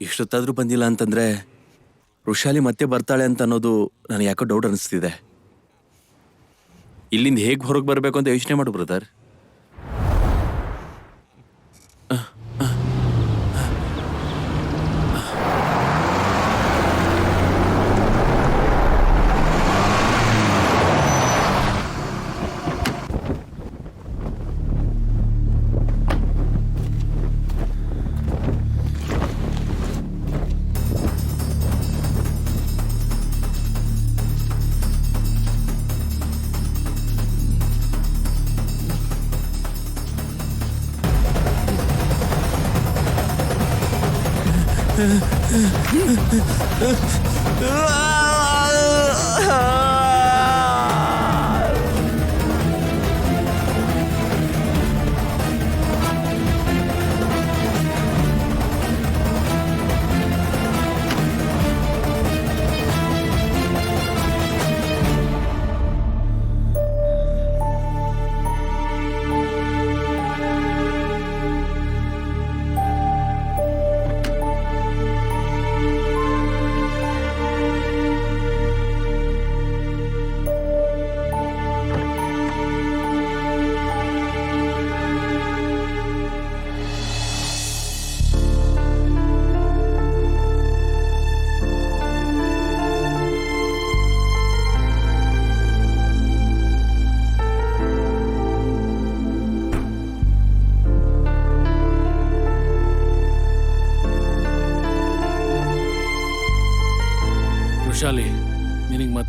ಇಷ್ಟೊತ್ತಾದ್ರೂ ಬಂದಿಲ್ಲ ಅಂತಂದ್ರೆ ಋಷಾಲಿ ಮತ್ತೆ ಬರ್ತಾಳೆ ಅಂತ ಅನ್ನೋದು ನನಗೆ ಯಾಕೋ ಡೌಟ್ ಅನಿಸ್ತಿದೆ. ಇಲ್ಲಿಂದ ಹೇಗೆ ಹೊರಗೆ ಬರಬೇಕು ಅಂತ ಯೋಚನೆ ಮಾಡು ಬ್ರದರ್.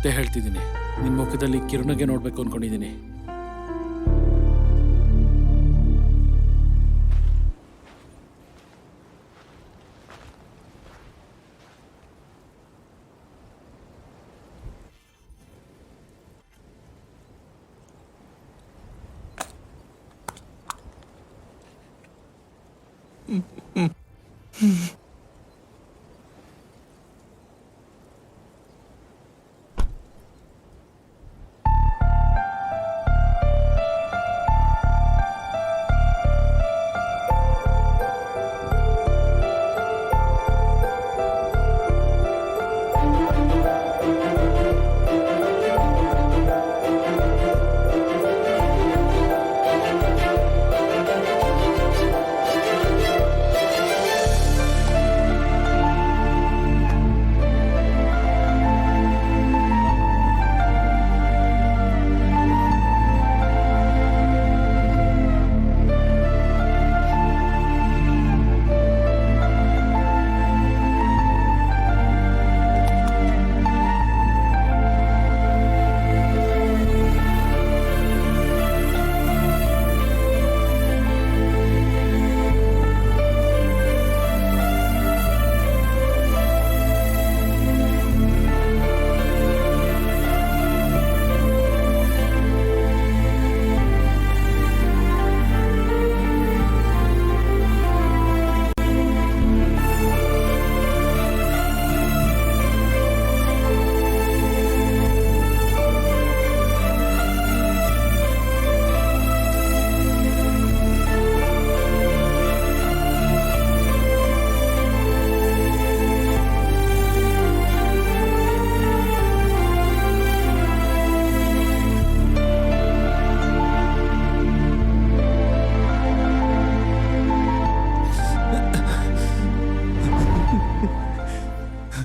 ಮತ್ತೆ ಹೇಳ್ತಿದ್ದೀನಿ, ನಿನ್ನ ಮುಖದಲ್ಲಿ ಕಿರುನಗೆ ನೋಡ್ಬೇಕು ಅನ್ಕೊಂಡಿದ್ದೀನಿ.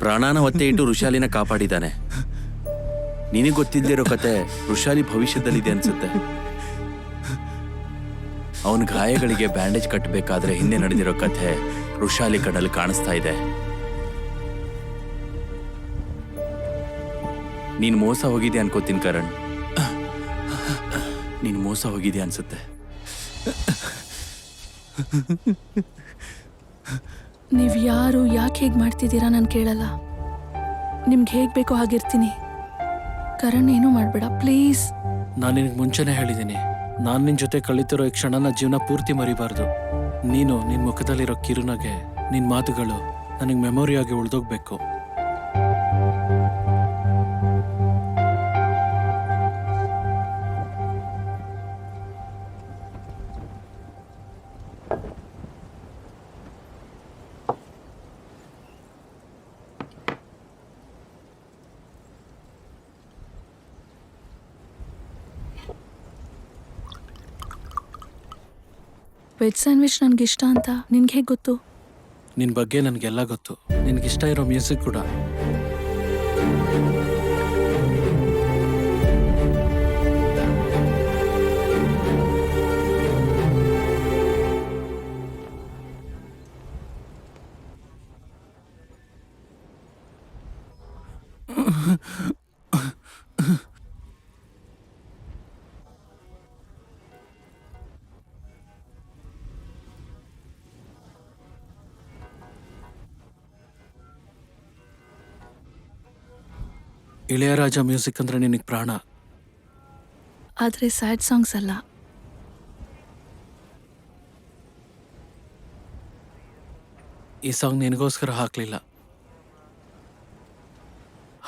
ಪ್ರಾಣಾನ ಒತ್ತೆ ಇಟ್ಟು ಋಷಾಲಿನ ಕಾಪಾಡಿದ್ದಾನೆ. ನಿನಗೆ ಗೊತ್ತಿಲ್ಲದಿರೋ ಕತೆ ಋಷಾಲಿ ಭವಿಷ್ಯದಲ್ಲಿದೆ ಅನ್ಸುತ್ತೆ. ಅವನ ಗಾಯಗಳಿಗೆ ಬ್ಯಾಂಡೇಜ್ ಕಟ್ಟಬೇಕಾದ್ರೆ ಹಿಂದೆ ನಡೆದಿರೋ ಕಥೆ ಋಷಾಲಿ ಕಣ್ಣಲ್ಲಿ ಕಾಣಿಸ್ತಾ ಇದೆ. ನೀನ್ ಮೋಸ ಹೋಗಿದೆ ಅನ್ಕೋತೀನಿ ಕರಣ್, ನೀನ್ ಮೋಸ ಹೋಗಿದೆ ಅನ್ಸುತ್ತೆ. ನೀವು ಯಾರು ಯಾಕೆ ಹೇಗೆ ಮಾಡ್ತಿದ್ದೀರಾ ನಾನು ಕೇಳಲ್ಲ. ನಿಮ್ಗೆ ಹೇಗೆ ಬೇಕೋ ಹಾಗಿರ್ತೀನಿ. ಕರಣ್ ಏನೂ ಮಾಡಬೇಡ ಪ್ಲೀಸ್. ನಾನು ನಿನಗೆ ಮುಂಚೆನೇ ಹೇಳಿದ್ದೀನಿ, ನಾನು ನಿನ್ನ ಜೊತೆ ಕಳೀತಿರೋ ಈ ಕ್ಷಣನ ಜೀವನ ಪೂರ್ತಿ ಮರಿಬಾರ್ದು. ನೀನು ನಿನ್ನ ಮುಖದಲ್ಲಿರೋ ಕಿರುನಗೆ, ನಿನ್ನ ಮಾತುಗಳು ನನಗೆ ಮೆಮೊರಿಯಾಗಿ ಉಳಿದೋಗ್ಬೇಕು. ವೆಜ್ ಸ್ಯಾಂಡ್ವಿಚ್ ನನಗಿಷ್ಟ ಅಂತ ನಿನ್ಗೆ ಹೇಗೆ ಗೊತ್ತು? ನಿನ್ನ ಬಗ್ಗೆ ನನಗೆಲ್ಲ ಗೊತ್ತು. ನಿನಗಿಷ್ಟ ಇರೋ ಮ್ಯೂಸಿಕ್ ಕೂಡ. ಇಳೆಯರಾಜ ಮ್ಯೂಸಿಕ್ ಅಂದ್ರೆ ನಿನಗೆ ಪ್ರಾಣ. ಆದರೆ ಸ್ಯಾಡ್ ಸಾಂಗ್ಸ್ ಅಲ್ಲ. ಈ ಸಾಂಗ್ ನಿನಗೋಸ್ಕರ ಹಾಕ್ಲಿಲ್ಲ.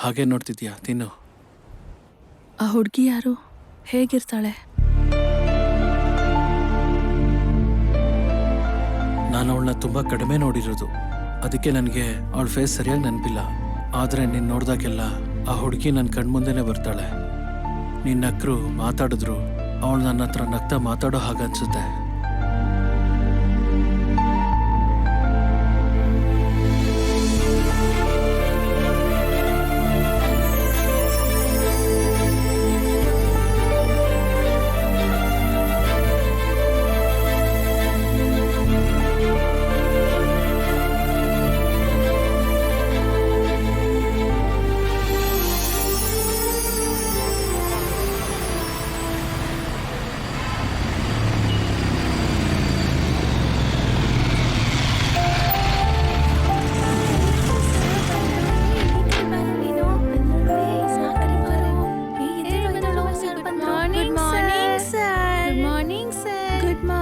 ಹಾಗೆ ನೋಡ್ತಿದ್ಯಾ? ತಿನ್ನು. ಆ ಹುಡುಗಿ ಯಾರು? ಹೇಗಿರ್ತಾಳೆ? ನಾನು ಅವಳನ್ನ ತುಂಬ ಕಡಿಮೆ ನೋಡಿರೋದು, ಅದಕ್ಕೆ ನನಗೆ ಅವಳ ಫೇಸ್ ಸರಿಯಾಗಿ ನೆನಪಿಲ್ಲ. ಆದರೆ ನೀನು ನೋಡಿದಾಗೆಲ್ಲ ಆ ಹುಡುಗಿ ನನ್ನ ಕಣ್ಮುಂದೆನೇ ಬರ್ತಾಳೆ. ನೀನು ನಕ್ಕರು ಮಾತಾಡಿದ್ರು ಅವಳು ನನ್ನ ಹತ್ರ ನಗ್ತಾ ಮಾತಾಡೋ ಹಾಗನ್ಸುತ್ತೆ.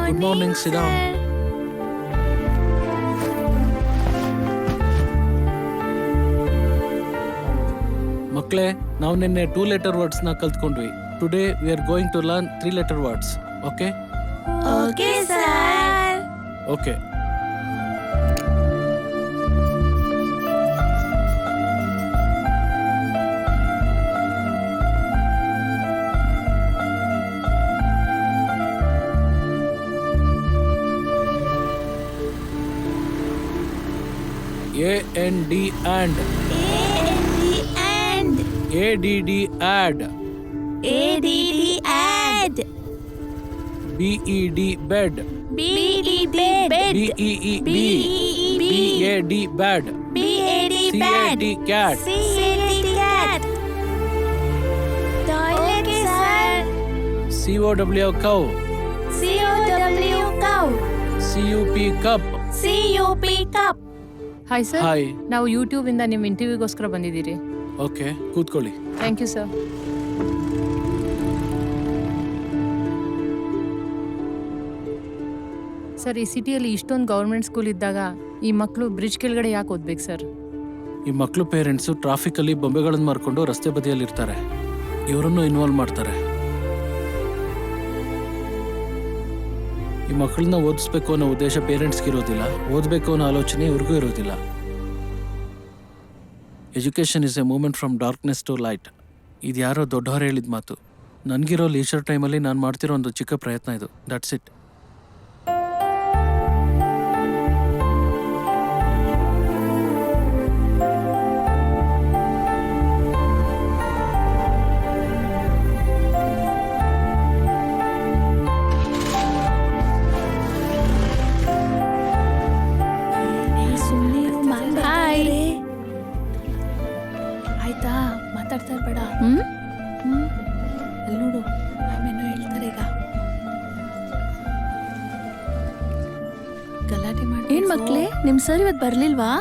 Good morning ಸಿಡಾ. ಮಕ್ಕಳೇ, ನಾವು ನಿನ್ನೆ 2 ಲೆಟರ್ ವರ್ಡ್ಸ್ನ ಕಲ್ತ್ಕೊಂಡ್ವಿ. Today we are going to learn 3 letter words. Okay okay sir. Okay. AND and. ADD add. add. BED bed. BED bed. BEEB. BAD bad. CAT cat. cat. Toilet sir. COW cow. COW cow. CUP cup. CUP cup. Hi sir, hi. ನಾವು ಯೂಟ್ಯೂಬಿಂದ ನಿಮ್ಮ ಇಂಟರ್ವ್ಯೂಗೋಸ್ಕರ ಬಂದಿದ್ದೀರಿ. Okay, ಕೂತ್ಕೊಳ್ಳಿ. Thank you sir. Sir, ಈ ಸಿಟಿಯಲ್ಲಿ ಇಷ್ಟೊಂದು government school ಇದ್ದಾಗ ಈ ಮಕ್ಕಳು ಬ್ರಿಡ್ಜ್ ಕೆಳಗಡೆ ಯಾಕೆ ಓದ್ಬೇಕು ಸರ್? ಈ ಮಕ್ಕಳು ಪೇರೆಂಟ್ಸು ಟ್ರಾಫಿಕಲ್ಲಿ ಬೊಂಬೆಗಳನ್ನು ಮಾರ್ಕೊಂಡು ರಸ್ತೆ ಬದಿಯಲ್ಲಿ ಇರ್ತಾರೆ. ಇವರನ್ನು ಇನ್ವಾಲ್ವ್ ಮಾಡ್ತಾರೆ. ಈ ಮಕ್ಕಳನ್ನ ಓದಿಸ್ಬೇಕು ಅನ್ನೋ ಉದ್ದೇಶ ಪೇರೆಂಟ್ಸ್ಗೆ ಇರೋದಿಲ್ಲ. ಓದಬೇಕು ಅನ್ನೋ ಆಲೋಚನೆ ಇವ್ರಿಗೂ ಇರೋದಿಲ್ಲ. Education is a moment from darkness to light. ಇದು ಯಾರೋ ದೊಡ್ಡವರು ಹೇಳಿದ ಮಾತು. ನನಗಿರೋ ಲೀಜರ್ ಟೈಮಲ್ಲಿ ನಾನು ಮಾಡ್ತಿರೋ ಒಂದು ಚಿಕ್ಕ ಪ್ರಯತ್ನ ಇದು. That's it. ಆಯ್ತಾ, ಮಾತಾಡ್ತಾ ಇರ್ಬೇಡ. ಅಲ್ಲಿ ನೋಡು, ಆಮೇಲೆ ಹೇಳ್ತಾರೆ ಈಗ. ಗಲಾಟೆ ಮಾಡಿ. ಏನ್ ಮಕ್ಳೇ, ನಿಮ್ ಸರ್ ಇವತ್ತು ಬರ್ಲಿಲ್ವಾ?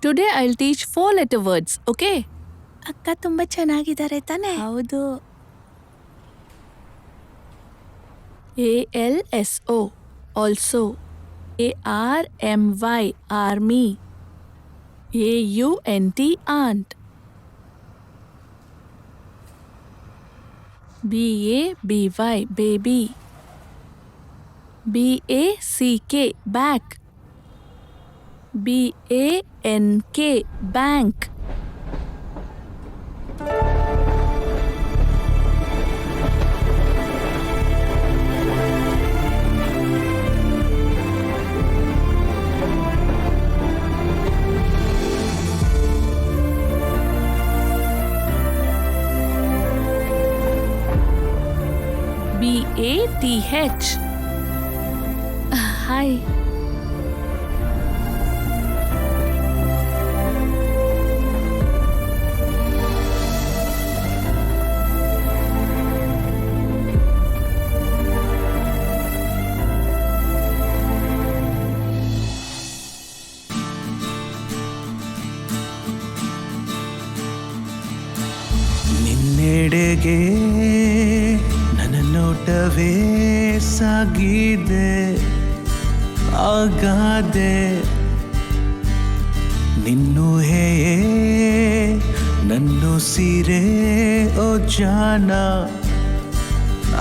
Today I will teach 4 letter words. Okay? ಅಕ್ಕ ತುಂಬಾ ಚೆನ್ನಾಗಿದ್ದಾರೆ ತಾನೆ? ಹೌದು. ALSO also. ARMY army. AUNT aunt. BABY baby. BACK back. BANK bank. BATH. Hi. ನಿನ್ನೆಡೆಗೆ ನನ್ನ ನೋಟವೇ ಸಾಗಿದೆ, ಆಗಾದೆ ನಿನ್ನೂಹೆಯೇ ನನ್ನುಸಿರೇ. ಓ ಜಾನ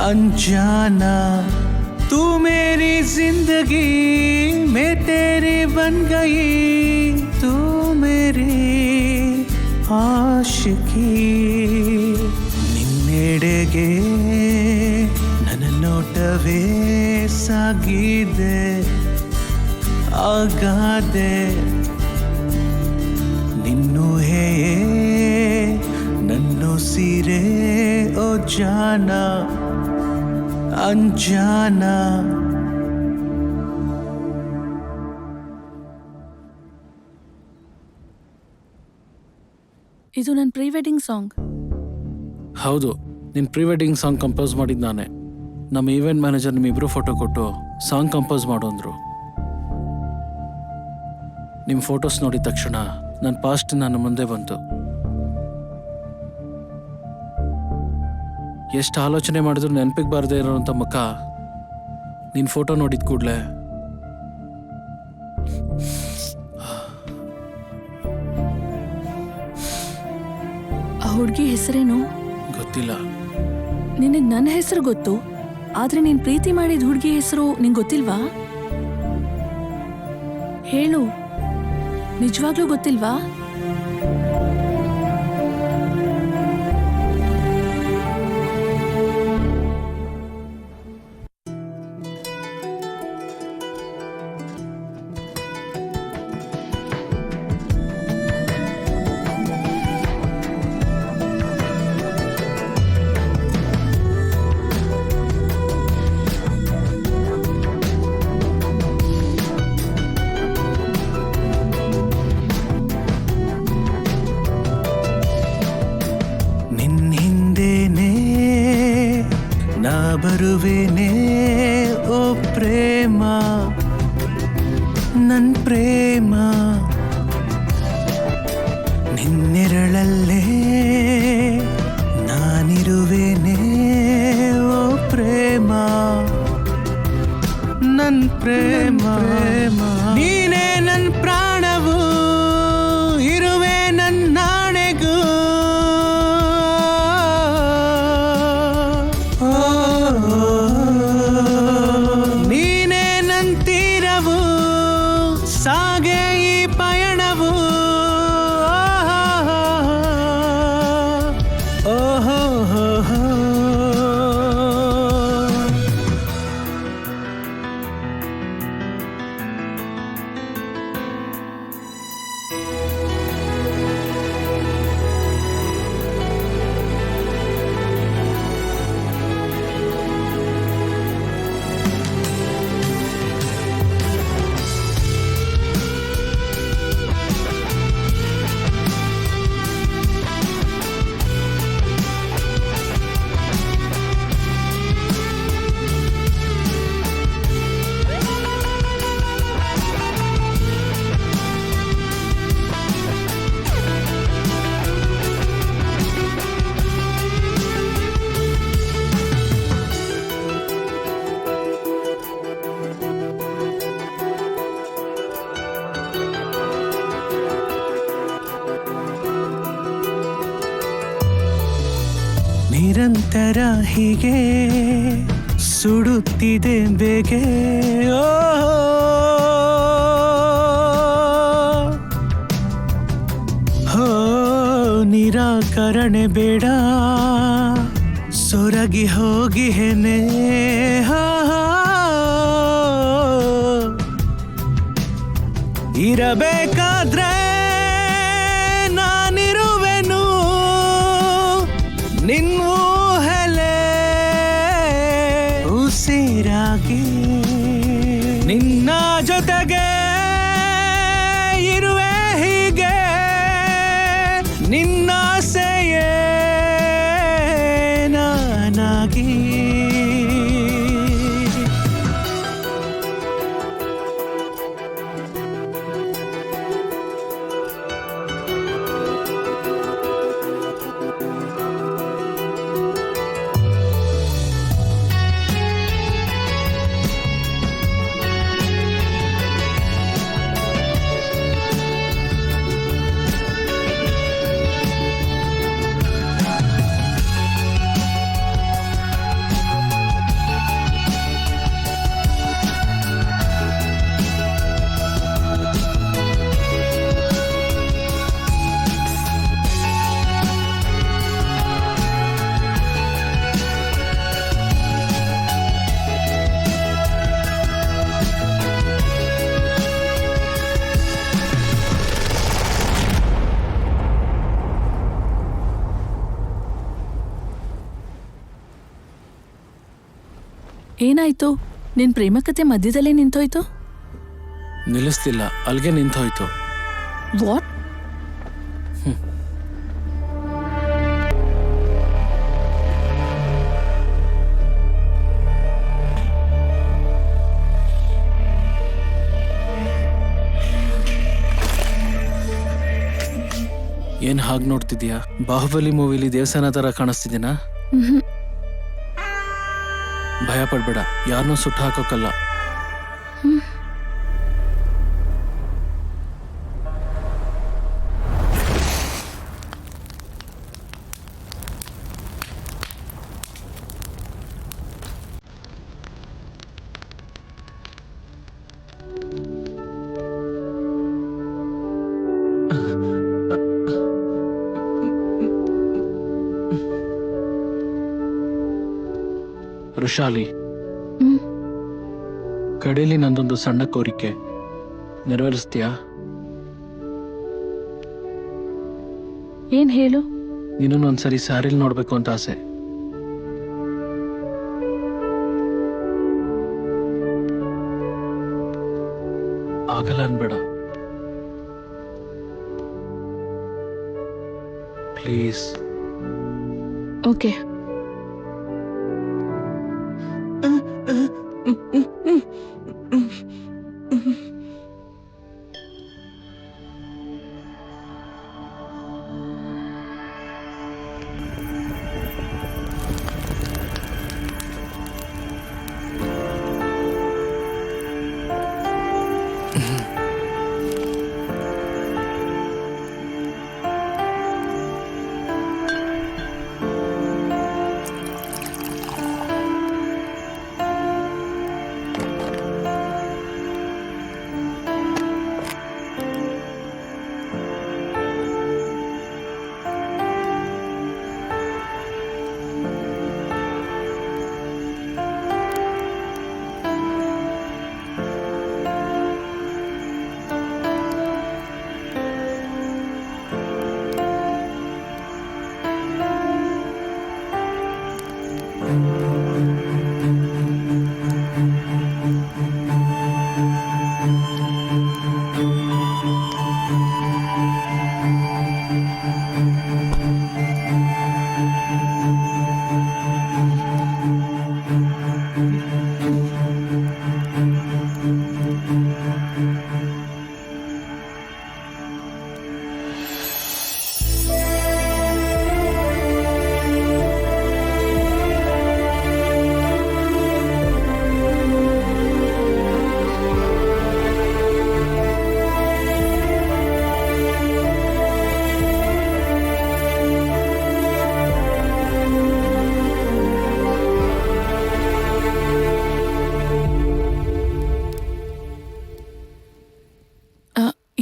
अनजाना, तू मेरी जिंदगी में तेरी बन गई, तू मेरी आशिकी. ನಿನ್ನೆಡೆಗೆ ನನ್ನ ನೋಟವೇ ಸಾಗಿದೆ, ಆಗಾದೆ ನಿನ್ನೂಹೆಯೇ ನನ್ನುಸಿರೇ. ಓ ಜಾನ ಅನ್ಜಾನಾ. ಇದು ನನ್ನ ಪ್ರೀ ವೆಡ್ಡಿಂಗ್ ಸಾಂಗ್. ಹೌದು, ನಿನ್ನ ಪ್ರೀ ವೆಡ್ಡಿಂಗ್ ಸಾಂಗ್ ಕಂಪೋಸ್ ಮಾಡಿದ್ದು ನಾನೇ. ನಮ್ಮ ಈವೆಂಟ್ ಮ್ಯಾನೇಜರ್ ನಿಮ್ಮಿಬ್ರು ಫೋಟೋ ಕೊಟ್ಟು ಸಾಂಗ್ ಕಂಪೋಸ್ ಮಾಡು ಅಂದರು. ನಿಮ್ಮ ಫೋಟೋಸ್ ನೋಡಿದ ತಕ್ಷಣ ನನ್ನ ಪಾಸ್ಟ್ ನನ್ನ ಮುಂದೆ ಬಂತು. ಎಷ್ಟು ಆಲೋಚನೆ ಮಾಡಿದ್ರು ನೆನಪಿಗೆ ಬಾರದೇ ಇರೋಂಥ ಮುಖ ನಿನ್ನ ಫೋಟೋ ನೋಡಿದ ಕೂಡಲೇ ಆ ಹುಡುಗಿ ಹೆಸರೇನು? ಗೊತ್ತಿಲ್ಲ. ನಿನಗೆ ನನ್ನ ಹೆಸರು ಗೊತ್ತು, ಆದ್ರೆ ನೀನ್ ಪ್ರೀತಿ ಮಾಡಿದ ಹುಡುಗಿ ಹೆಸರು ನಿಂಗೆ ಗೊತ್ತಿಲ್ವಾ? ಹೇಳು, ನಿಜವಾಗ್ಲೂ ಗೊತ್ತಿಲ್ವಾ? ಬರುವೆನೆ ಓ ಪ್ರೇಮ, ನನ್ ಪ್ರೇಮ, ನಿನ್ನೆರಳಲ್ಲೇ ನಾನಿರುವೆನೆ ಓ ಪ್ರೇಮ, ನನ್ ಪ್ರೇಮ, ನೀನೇ ನನ್ ಪ್ರಾಣವು, ಇರುವೆ ನನ್ನಾಣೆಗೂ. ನೀನೇ ನನ್ ತೀರವು, ಸಾಗೆ ಈ ಪಯಣವು. ಓಹೋ ನಿರಂತರ ಹೀಗೆ ಸುಡುತ್ತಿದೆ ಬೇಗೆ. ಹೋ ನಿರಾಕರಣೆ ಬೇಡ, ಸೊರಗಿ ಹೋಗಿ ಹೆನೆ. ಇರಬೇಕಾದ್ರೆ ನಾನಿರುವೆನು ನಿನ್ನೂ ಹೆಲೆ ಉಸಿರಾಗಿ, ನಿನ್ನ ಜೊತೆಗೆ ಇರುವೆ ಹೀಗೆ, ನಿನ್ನ ಆಸೆಯೇ ನಾನಾಗಿ. ಏನಾಯ್ತು? ನಿನ್ ಪ್ರೇಮಕತೆ ಮಧ್ಯದಲ್ಲೇ ನಿಂತೋಯ್ತು? ನಿಲ್ಲಿಸ್ತಿಲ್ಲ, ಅಲ್ಲಿಗೆ ನಿಂತೋಯ್ತು. ವಾಟ್? ಏನ್ ಹಾಗೆ ನೋಡ್ತಿದ್ಯಾ? ಬಾಹುಬಲಿ ಮೂವಿಲಿ ದೇವಸ್ಥಾನ ತರ ಕಾಣಿಸ್ತಿದ್ದೀನಾ? ಭಯ ಪಡ್ಬೇಡ, ಯಾರನ್ನೂ ಸುಟ್ಟು ಹಾಕೋಕ್ಕಲ್ಲ. ಋಷಾಲಿ, ಕಡೆಯಲ್ಲಿ ನಂದೊಂದು ಸಣ್ಣ ಕೋರಿಕೆ ನೆರವೇರಿಸ್ತೀಯಾ? ಏನ್ ಹೇಳು? ನೀನನ್ನು ಒಂದ್ಸರಿ ಸ್ಯಾರಿಲ್ ನೋಡ್ಬೇಕು ಅಂತ ಆಸೆ. ಆಗಲ್ಲ ಅನ್ಬೇಡ ಪ್ಲೀಸ್. ಓಕೆ.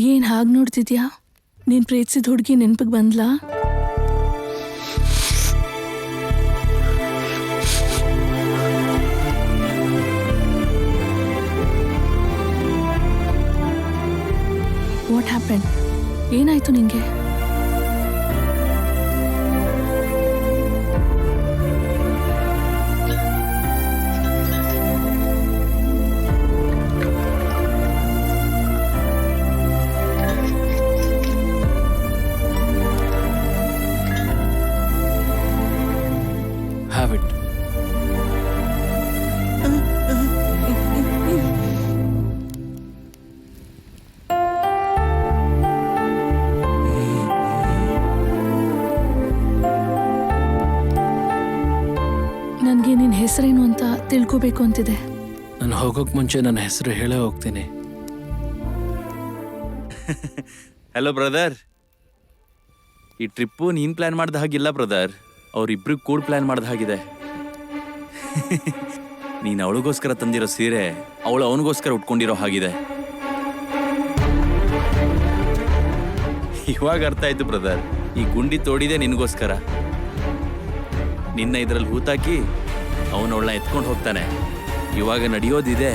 ಏನ್ ಹಾಗೆ ನೋಡ್ತಿದ್ಯಾ? ನೀನ್ ಪ್ರೀತಿಸಿದ ಹುಡುಗಿ ನೆನಪಿಗೆ ಬಂದ್ಲಾ? What happen? ಏನಾಯ್ತು ನಿಂಗೆ? Have it. ನನಗೆ ನಿನ್ನ ಹೆಸರೇನು ಅಂತ ತಿಳ್ಕೋಬೇಕು ಅಂತಿದೆ. ನಾನು ಹೋಗೋಕ್ ಮುಂಚೆ ನನ್ನ ಹೆಸರು ಹೇಳೇ ಹೋಗ್ತೀನಿ. ಹಲೋ ಬ್ರದರ್, ಈ ಟ್ರಿಪ್ಪು ನೀನ್ ಪ್ಲಾನ್ ಮಾಡ್ದ ಹಾಗಿಲ್ಲ ಬ್ರದರ್, ಅವ್ರಿಬ್ರಿಗೆ ಕೂಡ ಪ್ಲಾನ್ ಮಾಡ್ದ ಹಾಗಿದೆ. ನೀನ್ ಅವಳಿಗೋಸ್ಕರ ತಂದಿರೋ ಸೀರೆ ಅವಳು ಅವನಿಗೋಸ್ಕರ ಉಟ್ಕೊಂಡಿರೋ ಹಾಗಿದೆ. ಇವಾಗ ಅರ್ಥ ಆಯ್ತು ಬ್ರದರ್, ಈ ಗುಂಡಿ ತೋಡಿದೆ ನಿನ್ಗೋಸ್ಕರ. ನಿನ್ನ ಇದ್ರಲ್ಲಿ ಹೂತಾಕಿ ಅವನವಳನ್ನ ಎತ್ಕೊಂಡು ಹೋಗ್ತಾನೆ. ಇವಾಗ ನಡೆಯೋದಿದೆ.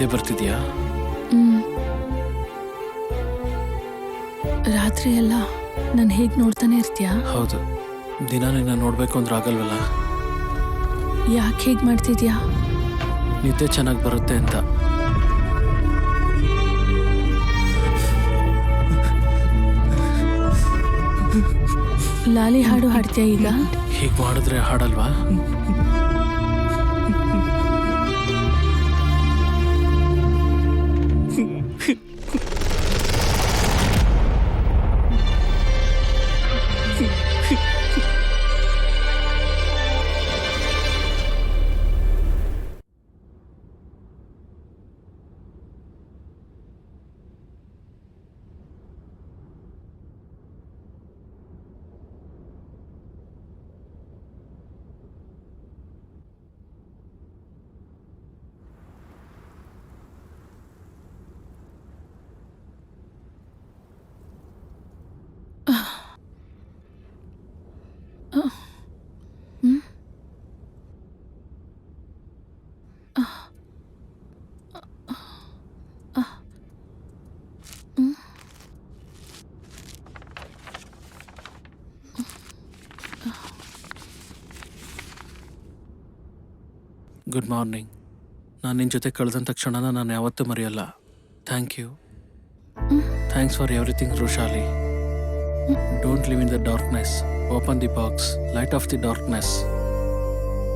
ನಿದ್ದೆ ಬರ್ತಿದ್ಯಾ? ರಾತ್ರಿ ಎಲ್ಲ ನಾನು ಹೇಗೆ ನೋಡ್ತಾನೆ ಇರ್ತೀಯಾ? ಹೌದು, ದಿನ ನಿನ್ನ ನೋಡ್ಬೇಕು ಅಂದ್ರೆ ಆಗಲ್ವಲ್ಲ. ಯಾಕೆ ಹೇಗೆ ಮಾಡ್ತಿದ್ಯಾ? ನಿದ್ದೆ ಚೆನ್ನಾಗಿ ಬರುತ್ತೆ ಅಂತ. ಲಾಲಿ ಹಾಡು ಹಾಡ್ತೀಯಾ ಈಗ? ಹೀಗೆ ಮಾಡಿದ್ರೆ ಹಾಡಲ್ವಾ? Good morning. ನಾನು ನಿನ್ನ ಜೊತೆ ಕಳೆದಂಥ ಕ್ಷಣನ ನಾನು ಯಾವತ್ತೂ ಮರೆಯಲ್ಲ. Thanks you. Thanks for everything Rushali. Don't live in the darkness, open the box, light of the darkness.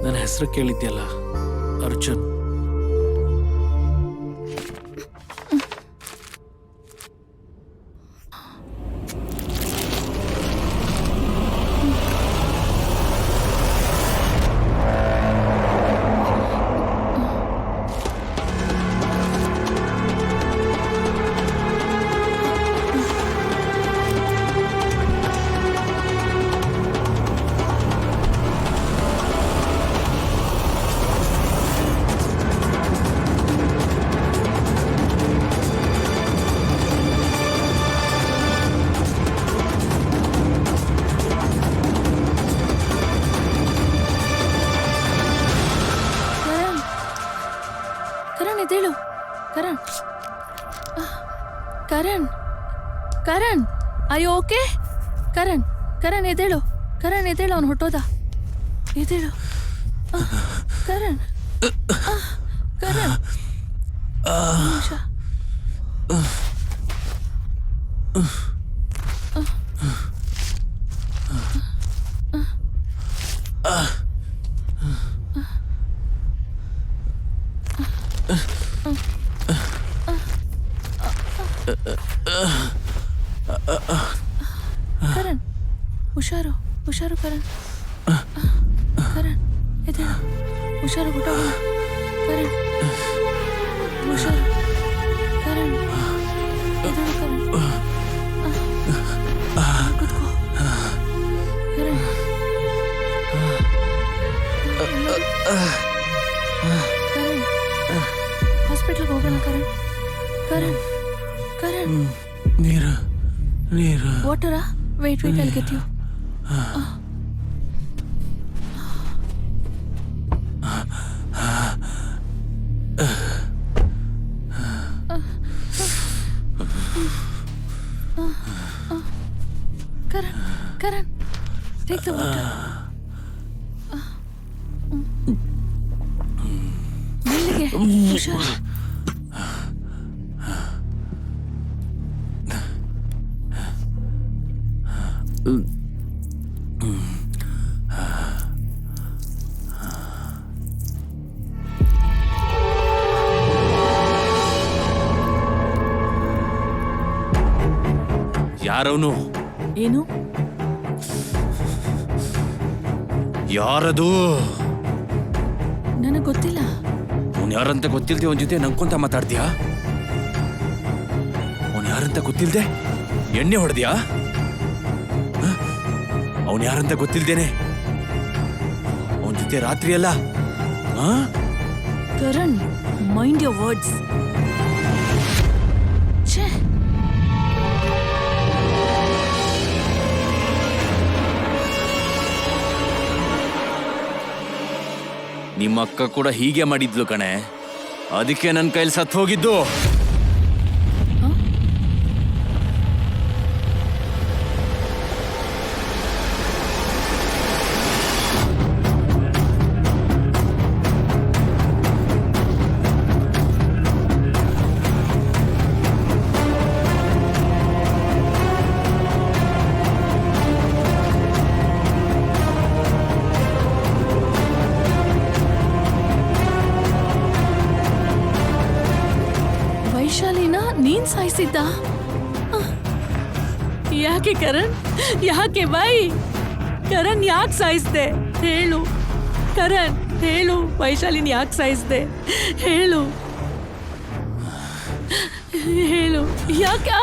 ನನ್ನ ಹೆಸರು ಕೇಳಿದ್ಯಲ್ಲ, ಅರ್ಜುನ್. ಎದ್ದೇಳು ಕರಣ್. ಕರಣ್, ಕರಣ್, ಅಯ್ಯೋ ಓಕೆ? ಕರಣ್, ಕರಣ್ ಎದ್ದೇಳು, ಕರಣ್ ಎದ್ದೇಳು, ಅವನು ಹೊಟ್ಟೋದ. ಎದ್ದೇಳು ಕರಣ್, ಕರಣ್. ನಿಮಿಷ. ಕರಣ್, ಹುಷಾರು, ಹುಷಾರು ಕರಣ್. ಕರಣ್ ಎದ್ದೇಳು, ಹುಷಾರು, ಹೊಟ್ಟೋಗೋಣ. ಕರಣ್ ಹುಷಾರು, ಕರಣ್ ಎದ್ದೇಳು, ಕರಣ್ ಕೂತ್ಕೋ. ಕರಣ್ ಕರಣ್, ಹಾಸ್ಪಿಟ್ಲಿಗೆ ಹೋಗೋಣ ಕರಣ್. ಕರಣ್, ಕರಣ್. ನೀರು, ನೀರು. ವಾಟರಾ? Wait wait, I'll get you. Karan, Karan, take the water. ಮೆಲ್ಲಿಗೆ, ಹುಷಾರು. ಯಾರವನು? ಏನು? ಯಾರದು? ನನಗೆ ಗೊತ್ತಿಲ್ಲ. ಅವ್ನು ಯಾರಂತ ಗೊತ್ತಿಲ್ದೆ ಅವನ ಜೊತೆ ನಂಬ್ಕೊಂತ ಮಾತಾಡ್ತೀಯಾ? ಅವನು ಯಾರಂತ ಗೊತ್ತಿಲ್ದೆ ಎಣ್ಣೆ ಹೊಡೆದ್ಯಾ? ಅವನು ಯಾರಂತ ಗೊತ್ತಿಲ್ದೇನೆ ಅವನ ಜೊತೆ ರಾತ್ರಿ ಅಲ್ಲ? Karan, mind your words. ಛೇ, ನಿಮ್ಮ ಅಕ್ಕ ಕೂಡ ಹೀಗೆ ಮಾಡಿದ್ಲು ಕಣೆ. ಅದಕ್ಕೆ ನನ್ನ ಕೈಲಿ ಸತ್ತು ಹೋಗಿದ್ದು. ವೈಶಾಲಿನ ನೀನ್ ಸಾಯಿಸಿದ್ದ? ಯಾಕೆ ಕರಣ್? ಯಾಕೆ ಬಾಯಿ? ಕರಣ್ ಯಾಕೆ ಸಾಯಿಸ್ದೆ? ಹೇಳು ಕರಣ್, ಹೇಳು. ವೈಶಾಲಿನ ಯಾಕೆ ಸಾಯಿಸ್ದೆ? ಹೇಳು ಹೇಳು. ಯಾಕೆ?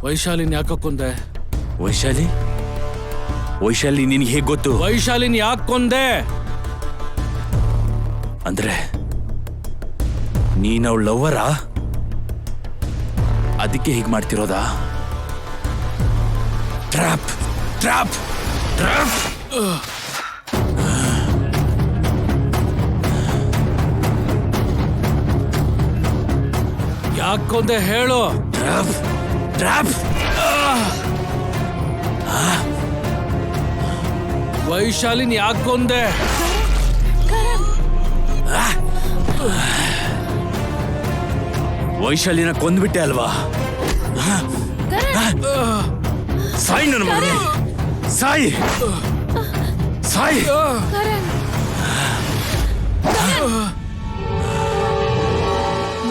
ವೈಶಾಲಿನ್ ಯಾಕೆ ಕೊಂದೆ? ವೈಶಾಲಿ ವೈಶಾಲಿ ನಿನಗೆ ಹೇಗೆ ಗೊತ್ತು? ವೈಶಾಲಿನ್ ಯಾಕೆ ಕೊಂದೆ? ಅಂದ್ರೆ ನೀನ್ ಅವಳ ಲವ್ವರಾ? ಅದಕ್ಕೆ ಹೀಗೆ ಮಾಡ್ತಿರೋದಾ? Trap trap trap. ಯಾಕೆ ಕೊಂದೆ ಹೇಳು. Trap trap. ವೈಶಾಲಿನ್ ಯಾಕೆ ಕೊಂದೆ? ವೈಶಾಲಿನ ಕೊಂದ್ಬಿಟ್ಟೆ ಅಲ್ವಾ? ಸಾಯಿ ನನ್ನ ಮಗನೇ, ಸಾಯಿ ಸಾಯಿ.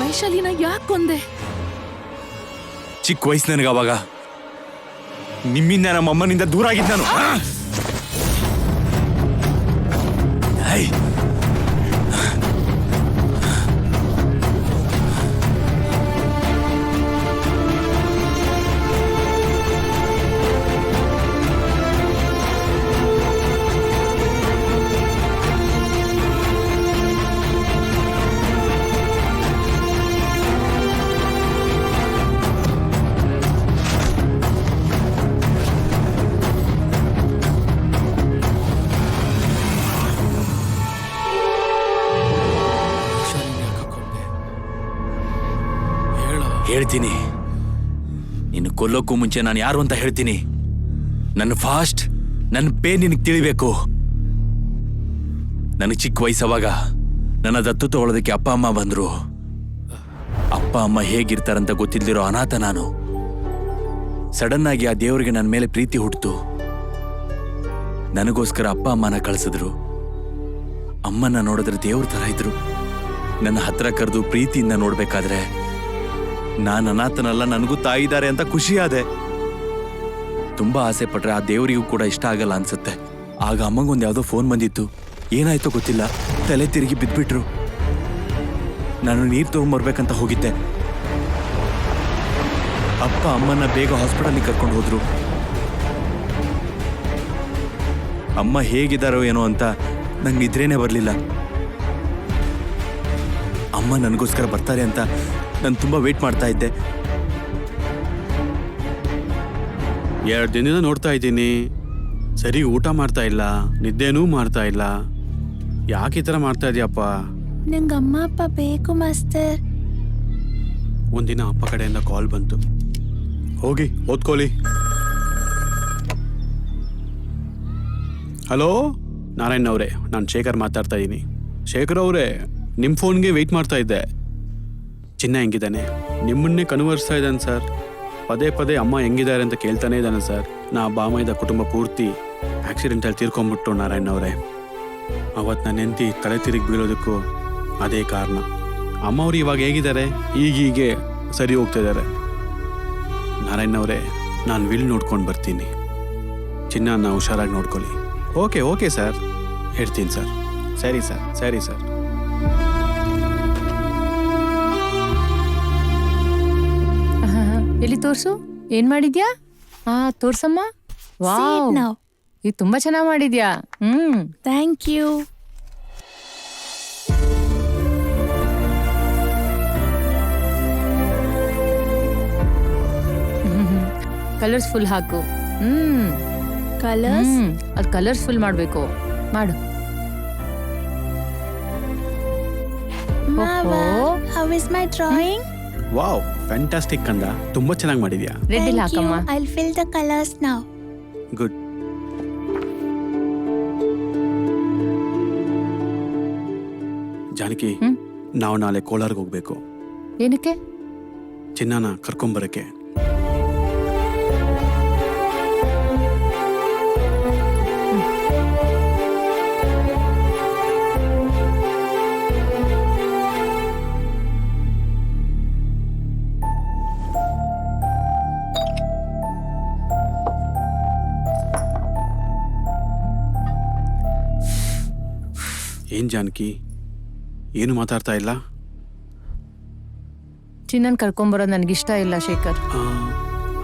ವೈಶಾಲಿನ ಯಾಕೆ ಕೊಂದೆ? ಚಿಕ್ಕ ವಯಸ್ಸು ನನಗೆ ಅವಾಗ. ನಿಮ್ಮಿಂದ ನಮ್ಮ ಅಮ್ಮನಿಂದ ದೂರ ಆಗಿದ್ದ ನಾನು. ಹೇಳ್ತೀನಿ, ನಿನ್ನ ಕೊಲ್ಲೋಕ್ಕೂ ಮುಂಚೆ ನಾನು ಯಾರು ಅಂತ ಹೇಳ್ತೀನಿ. ನನ್ನ ಫಾಸ್ಟ್, ನನ್ನ ಪೇನ್ ನಿನಗೆ ತಿಳಿಬೇಕು. ನನಗೆ ಚಿಕ್ಕ ವಯಸ್ಸವಾಗ ನನ್ನ ದತ್ತು ತಗೊಳ್ಳೋದಕ್ಕೆ ಅಪ್ಪ ಅಮ್ಮ ಬಂದ್ರು. ಅಪ್ಪ ಅಮ್ಮ ಹೇಗಿರ್ತಾರಂತ ಗೊತ್ತಿಲ್ದಿರೋ ಅನಾಥ ನಾನು. ಸಡನ್ ಆಗಿ ಆ ದೇವರಿಗೆ ನನ್ನ ಮೇಲೆ ಪ್ರೀತಿ ಹುಟ್ಟಿತು. ನನಗೋಸ್ಕರ ಅಪ್ಪ ಅಮ್ಮನ ಕಳಿಸಿದ್ರು. ಅಮ್ಮನ ನೋಡಿದ್ರೆ ದೇವ್ರ ತರ ಇದ್ರು. ನನ್ನ ಹತ್ರ ಕರೆದು ಪ್ರೀತಿಯಿಂದ ನೋಡ್ಬೇಕಾದ್ರೆ ನಾನು ಅನಾಥನಲ್ಲ, ನನಗೂ ತಾಯಿ ಇದ್ದಾರೆ ಅಂತ ಖುಷಿಯಾದೆ. ತುಂಬಾ ಆಸೆ ಪಟ್ರೆ ಆ ದೇವರಿಗೂ ಕೂಡ ಇಷ್ಟ ಆಗಲ್ಲ ಅನ್ಸುತ್ತೆ. ಆಗ ಅಮ್ಮಗೊಂದು ಯಾವುದೋ ಫೋನ್ ಬಂದಿತ್ತು. ಏನಾಯ್ತೋ ಗೊತ್ತಿಲ್ಲ, ತಲೆ ತಿರುಗಿ ಬಿದ್ಬಿಟ್ರು. ನಾನು ನೀರು ತಗೊಂಡ್ಬರ್ಬೇಕಂತ ಹೋಗಿದ್ದೆ. ಅಪ್ಪ ಅಮ್ಮನ ಬೇಗ ಹಾಸ್ಪಿಟಲ್ಗೆ ಕರ್ಕೊಂಡು ಹೋದ್ರು. ಅಮ್ಮ ಹೇಗಿದ್ದಾರೋ ಏನೋ ಅಂತ ನಂಗೆ ನಿದ್ರೇನೆ ಬರಲಿಲ್ಲ. ಅಮ್ಮ ನನಗೋಸ್ಕರ ಬರ್ತಾರೆ ಅಂತ ನಾನು ತುಂಬಾ ವೇಟ್ ಮಾಡ್ತಾ ಇದ್ದೆ. 2 ದಿನದಿಂದ ನೋಡ್ತಾ ಇದ್ದೀನಿ, ಸರಿ ಊಟ ಮಾಡ್ತಾ ಇಲ್ಲ, ನಿದ್ದೆನೂ ಮಾಡ್ತಾ ಇಲ್ಲ. ಯಾಕೆ ಈ ಥರ ಮಾಡ್ತಾ ಇದೀಯಪ್ಪ? ನಂಗೆ ಅಮ್ಮ ಅಪ್ಪ ಬೇಕು ಮಾಸ್ತರ್. ಒಂದಿನ ಅಪ್ಪ ಕಡೆಯಿಂದ ಕಾಲ್ ಬಂತು, ಹೋಗಿ ಓದ್ಕೊಳ್ಳಿ. ಹಲೋ ನಾರಾಯಣ್ ಅವರೇ, ನಾನು ಶೇಖರ್ ಮಾತಾಡ್ತಾ ಇದ್ದೀನಿ. ಶೇಖರ್ ಅವರೇ, ನಿಮ್ಮ ಫೋನ್ಗೆ ವೆಯ್ಟ್ ಮಾಡ್ತಾ ಇದ್ದೆ. ಚಿನ್ನ ಹೆಂಗಿದ್ದಾನೆ? ನಿಮ್ಮನ್ನೇ ಕನ್ವರ್ಸ್ತಾ ಇದ್ದಾನೆ ಸರ್. ಪದೇ ಪದೇ ಅಮ್ಮ ಹೆಂಗಿದ್ದಾರೆ ಅಂತ ಕೇಳ್ತಾನೆ ಇದ್ದಾನೆ ಸರ್. ನಾ ಬಾಮೈದ ಕುಟುಂಬ ಪೂರ್ತಿ ಆಕ್ಸಿಡೆಂಟಲ್ಲಿ ತೀರ್ಕೊಂಡ್ಬಿಟ್ಟು ನಾರಾಯಣ್ ಅವರೇ. ಅವತ್ತು ನನ್ನ ಹೆಂಡತಿ ತಲೆ ತಿರುಗಿ ಬೀಳೋದಕ್ಕೂ ಅದೇ ಕಾರಣ. ಅಮ್ಮವ್ರು ಇವಾಗ ಹೇಗಿದ್ದಾರೆ, ಈಗೀಗೆ ಸರಿ ಹೋಗ್ತಾ ಇದ್ದಾರೆ. ನಾರಾಯಣ್ ಅವರೇ, ನಾನು ವಿಲ್ ನೋಡ್ಕೊಂಡು ಬರ್ತೀನಿ. ಚಿನ್ನನ ಹುಷಾರಾಗಿ ನೋಡ್ಕೊಳ್ಳಿ. ಓಕೆ ಸರ್, ಹೇಳ್ತೀನಿ ಸರ್. ಸರಿ ಸರ್. ಎಲ್ಲಿ ತೋರ್ಸು, ಏನ್ ಮಾಡಿದ್ಯಾ? ತೋರ್ಸಮ್ಮ. Wow, now. ಇದು ತುಂಬಾ ಚೆನ್ನಾಗಿ ಮಾಡಿದ್ಯಾ. Thank you. ಕಲರ್ಸ್ ಫುಲ್ ಹಾಕು. ಕಲರ್ಸ್ ಅದು ಕಲರ್ಸ್ ಫುಲ್ ಮಾಡ್ಬೇಕು. ಮಾಡು. ಓಹೋ, how is my drawing? Wow, fantastic ಕಂದ, ತುಂಬಾ ಚೆನ್ನಾಗಿ ಮಾಡಿದ್ಯಾ. ರೆಡ್ ಇಲ್ಲ ಹಾಕಮ್ಮ. I'll fill the colors now. ಗುಡ್. ಜಾನಕಿ, ನಾವು ನಾಳೆ ಕೋಲಾರ್ಗೆ ಹೋಗ್ಬೇಕು. ಏನಕ್ಕೆ? ಚಿನ್ನನ ಕರ್ಕೊಂಬರಕ್ಕೆ. ಏನ್ ಜಾನಕಿ, ಏನು ಮಾತಾಡ್ತಾ ಇಲ್ಲ? ಚಿನ್ನನ್ ಕರ್ಕೊಂಬರೋದು ನನಗಿಷ್ಟ ಇಲ್ಲ ಶೇಖರ್.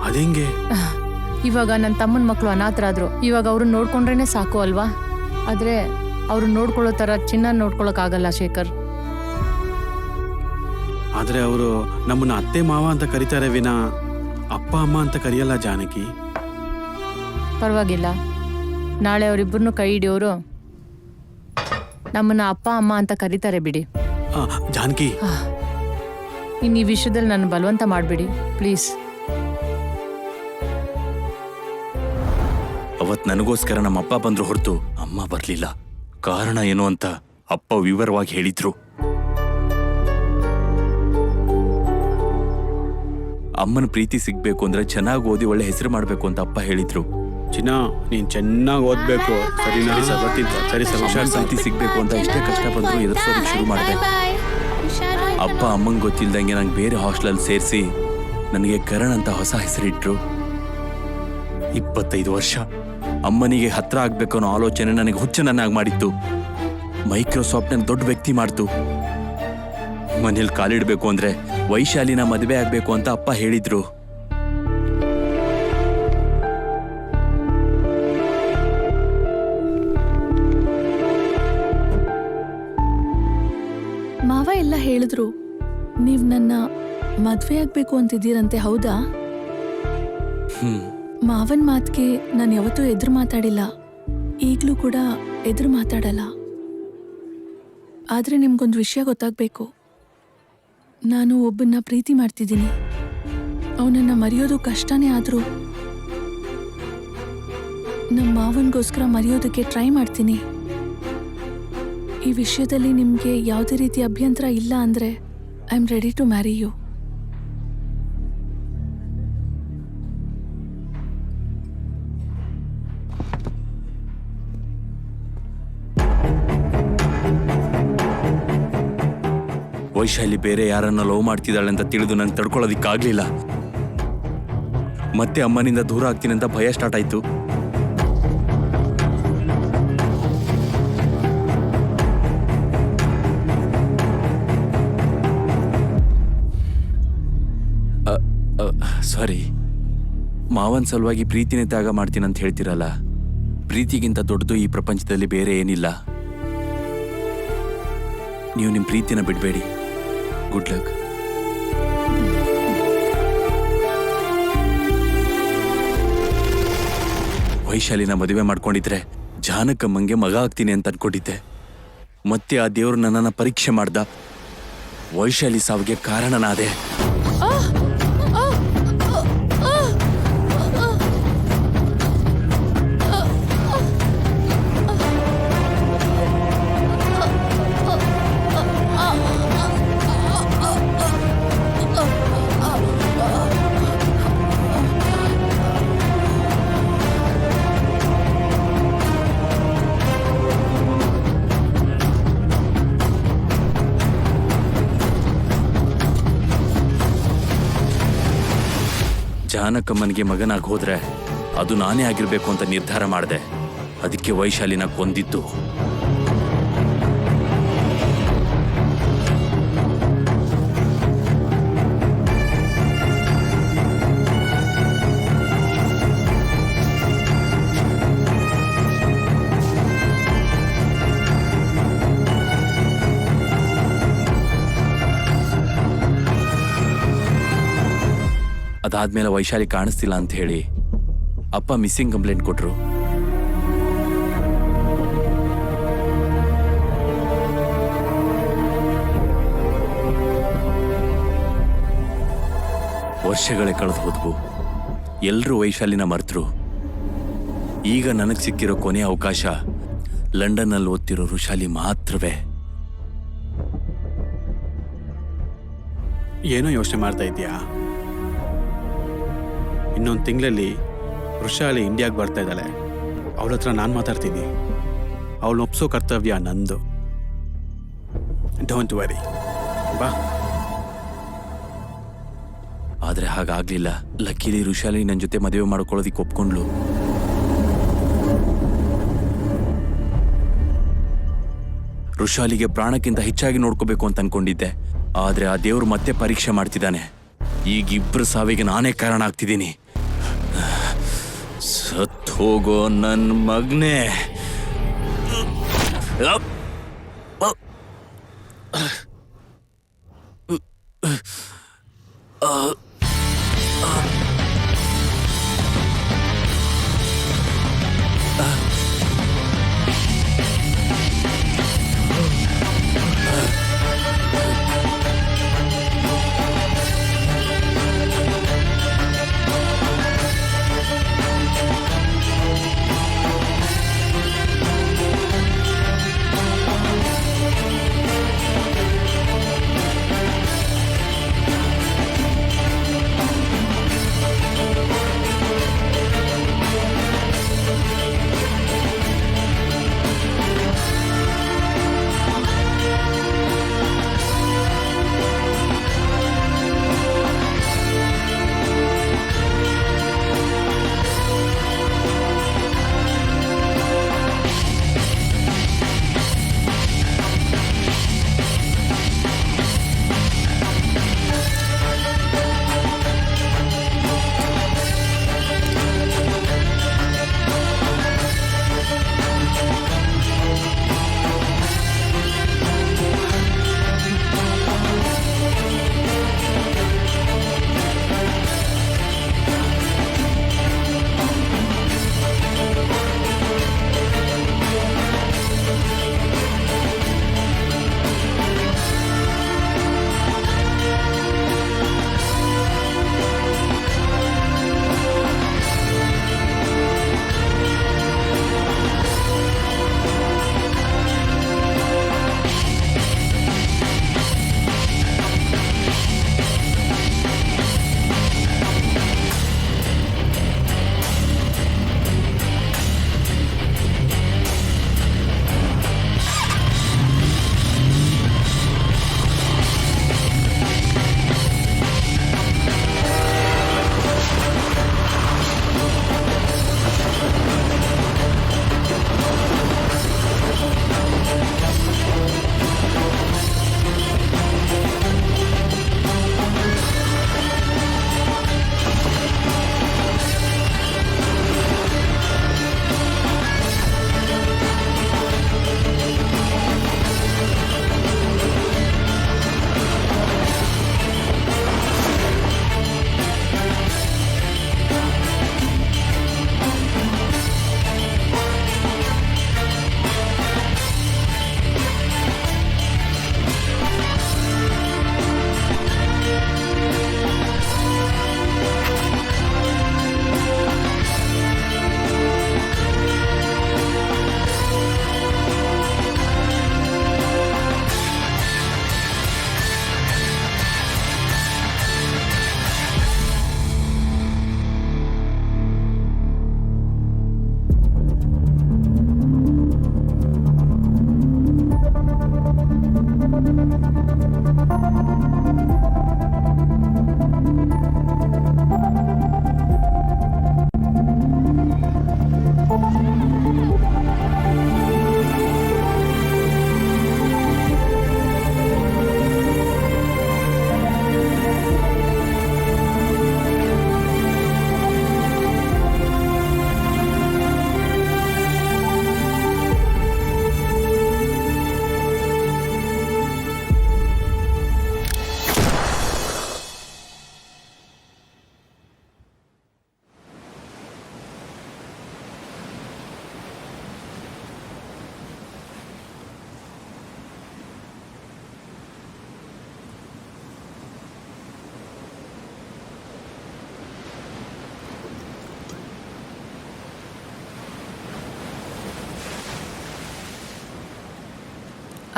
ಅದೇಂಗೆ? ಇವಾಗ ನನ್ನ ತಮ್ಮನ ಮಕ್ಕಳು ಅನಾಥರಾದ್ರು. ಇವಾಗ ಅವ್ರನ್ನ ನೋಡ್ಕೊಂಡ್ರೇನೆ ಸಾಕು ಅಲ್ವಾ? ಆದ್ರೆ ಅವ್ರನ್ನ ನೋಡ್ಕೊಳ್ಳೋ ತರ ಚಿನ್ನ ನೋಡ್ಕೊಳಕ್ಕಾಗಲ್ಲ ಶೇಖರ್. ಆದ್ರೆ ಅವರು ನಮ್ಮನ್ನ ಅತ್ತೆ ಮಾವ ಅಂತ ಕರೀತಾರೆ ವಿನಾ ಅಪ್ಪ ಅಮ್ಮ ಅಂತ ಕರೆಯಲ್ಲ ಜಾನಕಿ. ಪರವಾಗಿಲ್ಲ, ನಾಳೆ ಅವರಿಬ್ಬರನ್ನು ಕೈ ಹಿಡಿಯೋರು ನಮ್ಮನ್ನ ಅಪ್ಪ ಅಮ್ಮ ಅಂತ ಕರೀತಾರೆ ಬಿಡಿ. ಜಾನಕಿ, ಇನ್ನು ಈ ವಿಷಯದಲ್ಲಿ ನನ್ನ ಬಲವಂತ ಮಾಡಬೇಡಿ ಪ್ಲೀಸ್. ಅವತ್ ನನಗೋಸ್ಕರ ನಮ್ಮ ಅಪ್ಪ ಬಂದ್ರು ಹೊರತು ಅಮ್ಮ ಬರ್ಲಿಲ್ಲ. ಕಾರಣ ಏನು ಅಂತ ಅಪ್ಪ ವಿವರವಾಗಿ ಹೇಳಿದ್ರು. ಅಮ್ಮನ ಪ್ರೀತಿ ಸಿಗ್ಬೇಕು ಅಂದ್ರೆ ಚೆನ್ನಾಗಿ ಓದಿ ಒಳ್ಳೆ ಹೆಸರು ಮಾಡ್ಬೇಕು ಅಂತ ಅಪ್ಪ ಹೇಳಿದ್ರು. ಚಿನ್ನ, ನೀನ್ ಚೆನ್ನಾಗಿ ಓದ್ಬೇಕು. ಸರಿ ಸರ್, ಬರ್ತೀನಿ ಸರ್. ಸರಿ ಸರ್, ಹುಷಾರ್ ಸರ್. ಪ್ರೀತಿ ಸಿಗ್ಬೇಕು ಅಂತ ಎಷ್ಟೇ ಕಷ್ಟ ಬಂದ್ರು ಎದುರಿಸೋದಕ್ಕೆ ಶುರು ಮಾಡಿದೆ. ಅಪ್ಪ ಅಮ್ಮಂಗೆ ಗೊತ್ತಿಲ್ದಂಗೆ ನಂಗೆ ಬೇರೆ ಹಾಸ್ಟೆಲಲ್ಲಿ ಸೇರಿಸಿ ನನಗೆ ಕರಣ್ ಅಂತ ಹೊಸ ಹೆಸರಿಟ್ರು. 25 ವರ್ಷ ಅಮ್ಮನಿಗೆ ಹತ್ರ ಆಗ್ಬೇಕು ಅನ್ನೋ ಆಲೋಚನೆ ನನಗೆ ಹುಚ್ಚನನ್ನಾಗಿ ಮಾಡಿತ್ತು. ಮೈಕ್ರೋಸಾಫ್ಟ್ನಲ್ಲಿ ದೊಡ್ಡ ವ್ಯಕ್ತಿ ಮಾಡ್ತು. ಮನೇಲಿ ಕಾಲಿಡ್ಬೇಕು ಅಂದ್ರೆ ವೈಶಾಲಿನ ಮದುವೆ ಆಗ್ಬೇಕು ಅಂತ ಅಪ್ಪ ಹೇಳಿದ್ರು. ಮಾವ ಎಲ್ಲ ಹೇಳಿದ್ರು, ನೀವ್ ನನ್ನ ಮದ್ವೆ ಆಗ್ಬೇಕು ಅಂತಿದ್ದೀರಂತೆ, ಹೌದಾ? ಮಾವನ್ ಮಾತ್ಗೆ ನಾನು ಯಾವತ್ತೂ ಎದುರು ಮಾತಾಡಿಲ್ಲ, ಈಗ್ಲೂ ಕೂಡ ಎದುರು ಮಾತಾಡಲ್ಲ. ಆದ್ರೆ ನಿಮ್ಗೊಂದು ವಿಷಯ ಗೊತ್ತಾಗ್ಬೇಕು. ನಾನು ಒಬ್ಬನ್ನ ಪ್ರೀತಿ ಮಾಡ್ತಿದ್ದೀನಿ. ಅವನನ್ನ ಮರೆಯೋದು ಕಷ್ಟನೇ ಆದ್ರೂ ನಮ್ಮ ಮಾವನ್ಗೋಸ್ಕರ ಮರೆಯೋದಕ್ಕೆ ಟ್ರೈ ಮಾಡ್ತೀನಿ. ಈ ವಿಷಯದಲ್ಲಿ ನಿಮ್ಗೆ ಯಾವುದೇ ರೀತಿ ಅಭ್ಯಂತರ ಇಲ್ಲ ಅಂದ್ರೆ I am ready to marry you. Vaishali ಬೇರೆ ಯಾರನ್ನ ಲವ್ ಮಾಡ್ತಿದ್ದಾಳೆ ಅಂತ ತಿಳಿದು ನಂಗೆ ತಡ್ಕೊಳ್ಳೋದಿಕ್ಕಾಗ್ಲಿಲ್ಲ. ಮತ್ತೆ ಅಮ್ಮನಿಂದ ದೂರ ಆಗ್ತೀನಿ ಅಂತ ಭಯ ಸ್ಟಾರ್ಟ್ ಆಯ್ತು. ಸಾರಿ, ಮಾವನ್ ಸಲುವಾಗಿ ಪ್ರೀತಿನೇ ತ್ಯಾಗ ಮಾಡ್ತೀನಂತ ಹೇಳ್ತಿರಲ್ಲ, ಪ್ರೀತಿಗಿಂತ ದೊಡ್ಡದು ಈ ಪ್ರಪಂಚದಲ್ಲಿ ಬೇರೆ ಏನಿಲ್ಲ. ನೀವು ನಿಮ್ಮ ಪ್ರೀತಿನ ಬಿಡಬೇಡಿ. Good luck. ವೈಶಾಲಿನ ಮದುವೆ ಮಾಡ್ಕೊಂಡಿದ್ರೆ ಜಾನಕಮ್ಮಂಗೆ ಮಗ ಆಗ್ತೀನಿ ಅಂತ ಅನ್ಕೊಂಡಿದ್ದೆ. ಮತ್ತೆ ಆ ದೇವರು ನನ್ನನ್ನು ಪರೀಕ್ಷೆ ಮಾಡ್ದ. ವೈಶಾಲಿ ಸಾವಿಗೆ ಕಾರಣನಾದೆ. ಜಾನಕಮ್ಮನಿಗೆ ಮಗನಾಗಿ ಹೋದ್ರೆ ಅದು ನಾನೇ ಆಗಿರ್ಬೇಕು ಅಂತ ನಿರ್ಧಾರ ಮಾಡಿದೆ. ಅದಕ್ಕೆ ವೈಶಾಲಿನ ಕೊಂದಿದ್ದು. ಅದಾದ್ಮೇಲೆ ವೈಶಾಲಿ ಕಾಣಿಸ್ತಿಲ್ಲ ಅಂತ ಹೇಳಿ ಅಪ್ಪ ಮಿಸ್ಸಿಂಗ್ ಕಂಪ್ಲೇಂಟ್ ಕೊಟ್ರು. ವರ್ಷಗಳೇ ಕಳೆದು ಹೋದ್ವು. ಎಲ್ರೂ ವೈಶಾಲಿನ ಮರ್ತರು. ಈಗ ನನಗೆ ಸಿಕ್ಕಿರೋ ಕೊನೆಯ ಅವಕಾಶ ಲಂಡನ್ನಲ್ಲಿ ಓದ್ತಿರೋ ರುಷಾಲಿ ಮಾತ್ರವೇ. ಏನೋ ಯೋಚನೆ ಮಾಡ್ತಾ ಇದೀಯಾ? ಇನ್ನೊಂದು ತಿಂಗಳಲ್ಲಿ ರುಷಾಲಿ ಇಂಡಿಯಾಗೆ ಬರ್ತಾ ಇದ್ದಾಳೆ. ಅವಳ ಹತ್ರ ನಾನು ಮಾತಾಡ್ತೀನಿ. ಅವಳು ಒಪ್ಸೋ ಕರ್ತವ್ಯ ನಂದು. ಡೋಂಟ್ ವರಿ, ಬಾ. ಆದ್ರೆ ಹಾಗಾಗ್ಲಿಲ್ಲ. ಲಕ್ಕಿಲಿ ರುಷಾಲಿ ನನ್ನ ಜೊತೆ ಮದುವೆ ಮಾಡ್ಕೊಳ್ಳೋದಿಕ್ಕೆ ಒಪ್ಕೊಂಡ್ಲು. ರುಷಾಲಿಗೆ ಪ್ರಾಣಕ್ಕಿಂತ ಹೆಚ್ಚಾಗಿ ನೋಡ್ಕೋಬೇಕು ಅಂತ ಅನ್ಕೊಂಡಿದ್ದೆ. ಆದ್ರೆ ಆ ದೇವ್ರು ಮತ್ತೆ ಪರೀಕ್ಷೆ ಮಾಡ್ತಿದ್ದಾನೆ. ಈಗ ಇಬ್ರು ಸಾವಿಗೆ ನಾನೇ ಕಾರಣ ಆಗ್ತಿದ್ದೀನಿ. ಸತ್ ಹೋಗೋ ನನ್ನ ಮಗ್ನೆ.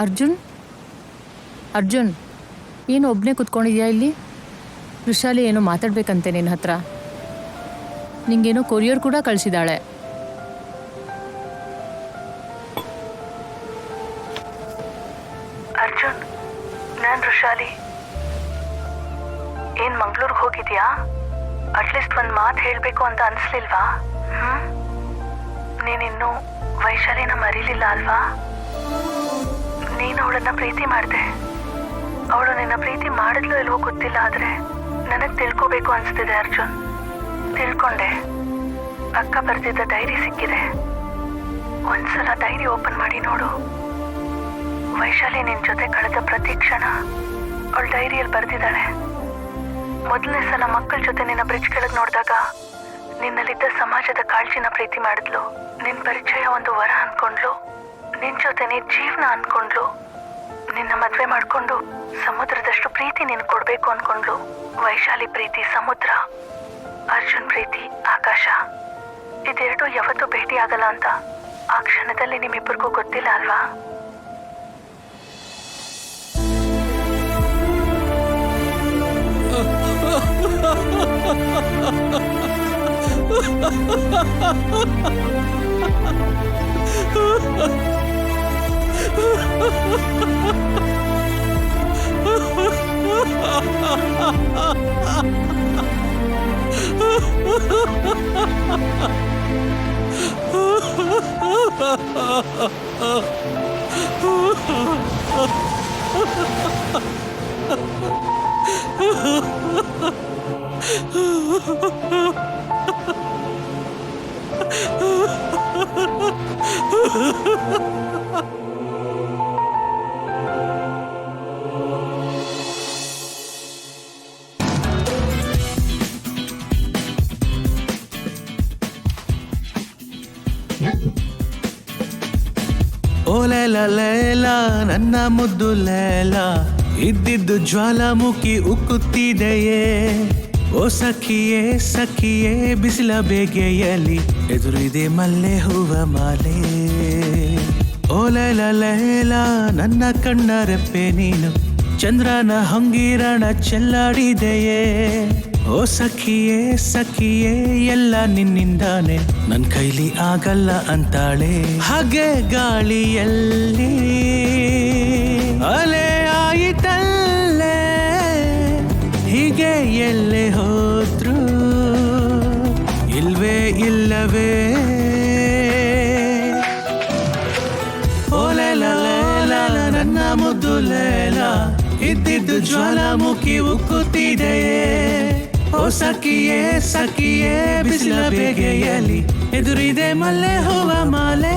ಅರ್ಜುನ್ ಅರ್ಜುನ್ ಏನು ಒಬ್ಬನೇ ಕುತ್ಕೊಂಡಿದ್ಯಾ ಇಲ್ಲಿ? ವೃಷಾಲಿ ಏನೋ ಮಾತಾಡ್ಬೇಕಂತೆ ನಿನ್ನ ಹತ್ರ. ನಿಂಗೇನೋ ಕೊರಿಯರ್ ಕೂಡ ಕಳಿಸಿದಾಳೆ. ಅರ್ಜುನ್, ನಾನು ವೃಷಾಲಿ. ಏನ್ ಮಂಗ್ಳೂರ್ಗೆ ಹೋಗಿದ್ಯಾ? ಅಟ್ಲೀಸ್ಟ್ ಒಂದು ಮಾತು ಹೇಳಬೇಕು ಅಂತ ಅನಿಸ್ಲಿಲ್ವಾ? ನೀನಿನ್ನೂ ವೈಶಾಲಿನ ಮರೀಲಿಲ್ಲ ಅಲ್ವಾ? ನೀನು ಅವಳನ್ನ ಪ್ರೀತಿ ಮಾಡಿದೆ. ಅವಳು ನಿನ್ನ ಪ್ರೀತಿ ಮಾಡಿದ್ಲು ಇಲ್ವೋ ಗೊತ್ತಿಲ್ಲ, ಆದರೆ ನನಗೆ ತಿಳ್ಕೋಬೇಕು ಅನಿಸ್ತಿದೆ ಅರ್ಜುನ್. ತಿಳ್ಕೊಂಡೆ. ಅಕ್ಕ ಬರ್ತಿದ್ದ ಡೈರಿ ಸಿಕ್ಕಿದೆ. ಒಂದ್ಸಲ ಡೈರಿ ಓಪನ್ ಮಾಡಿ ನೋಡು. ವೈಶಾಲಿ ನಿನ್ನ ಜೊತೆ ಕಳೆದ ಪ್ರತಿ ಕ್ಷಣ ಅವಳು ಡೈರಿಯಲ್ಲಿ ಬರ್ತಿದ್ದಾಳೆ. ಮೊದಲನೇ ಸಲ ಮಕ್ಕಳ ಜೊತೆ ನಿನ್ನ ಬ್ರಿಡ್ಜ್ ಕೆಳಗೆ ನೋಡಿದಾಗ ನಿನ್ನಲ್ಲಿದ್ದ ಸಮಾಜದ ಕಾಳಜಿನ ಪ್ರೀತಿ ಮಾಡಿದ್ಲು. ನಿನ್ನ ಪರಿಚಯ ಒಂದು ವರ ಅನ್ಕೊಂಡ್ಲು. ನಿನ್ನ ಜೊತೆನೇ ಜೀವನ ಅನ್ಕೊಂಡ್ಲು. ನಿನ್ನ ಮದುವೆ ಮಾಡ್ಕೊಂಡು ಸಮುದ್ರದಷ್ಟು ಪ್ರೀತಿ ನಿನ್ ಕೊಡ್ಬೇಕು ಅನ್ಕೊಂಡ್ಲು. ವೈಶಾಲಿ ಪ್ರೀತಿ ಸಮುದ್ರ, ಅರ್ಜುನ್ ಪ್ರೀತಿ ಆಕಾಶ. ಇದೆರಡು ಯಾವತ್ತೂ ಭೇಟಿ ಆಗಲ್ಲ ಅಂತ ಆ ಕ್ಷಣದಲ್ಲಿ ನಿಮ್ಮಿಬ್ಬರಿಗೂ ಗೊತ್ತಿಲ್ಲ ಅಲ್ವಾ? ಓ ಲೇಲ ಲೇಲ ನನ್ನ ಮುದ್ದು ಲೇಲ, ಇದ್ದಿದ್ದು ಜ್ವಾಲಾಮುಖಿ ಉಕ್ಕುತ್ತಿದೆಯೇ. ಓ ಸಖಿಯೇ ಸಖಿಯೇ ಬಿಸಿಲ ಬೇಗೆಯಲ್ಲಿ ಎದುರಿದೆ ಮಲ್ಲೆ ಹೂವ ಮಾಲೆ. ಓ ಲೇಲ ಲೇಲ ನನ್ನ ಕಣ್ಣ ರೆಪ್ಪೆ ನೀನು, ಚಂದ್ರನ ಹಂಗಿರಣ ಚೆಲ್ಲಾಡಿದೆಯೇ. ಓ ಸಖಿಯೇ ಸಖಿಯೇ ಎಲ್ಲ ನಿನ್ನಿಂದಾನೆ, ನನ್ ಕೈಲಿ ಆಗಲ್ಲ ಅಂತಾಳೆ. ಹಾಗೆ ಗಾಳಿಯಲ್ಲಿ ಅಲೆ ಆಯಿತಲ್ಲೇ, ಹೀಗೆ ಎಲ್ಲೇ ಹೋದ್ರು ಇಲ್ವೇ ಇಲ್ಲವೇ. ಓ ಲೇಲ ಲೇಲ ನನ್ನ ಮುದ್ದು ಲೇಲ, ಇದ್ದಿದ್ದು ಜ್ವಾಲಾಮುಖಿ ಉಕ್ಕುತ್ತಿದೆಯೇ. ಓ ಸಖಿಯೇ ಸಖಿಯೇ ಬಿಸಿಲ ಬೇಗೆಯಲ್ಲಿ ಎದುರಿದೆ ಮಲ್ಲೆ ಹೂವ ಮಾಲೆ.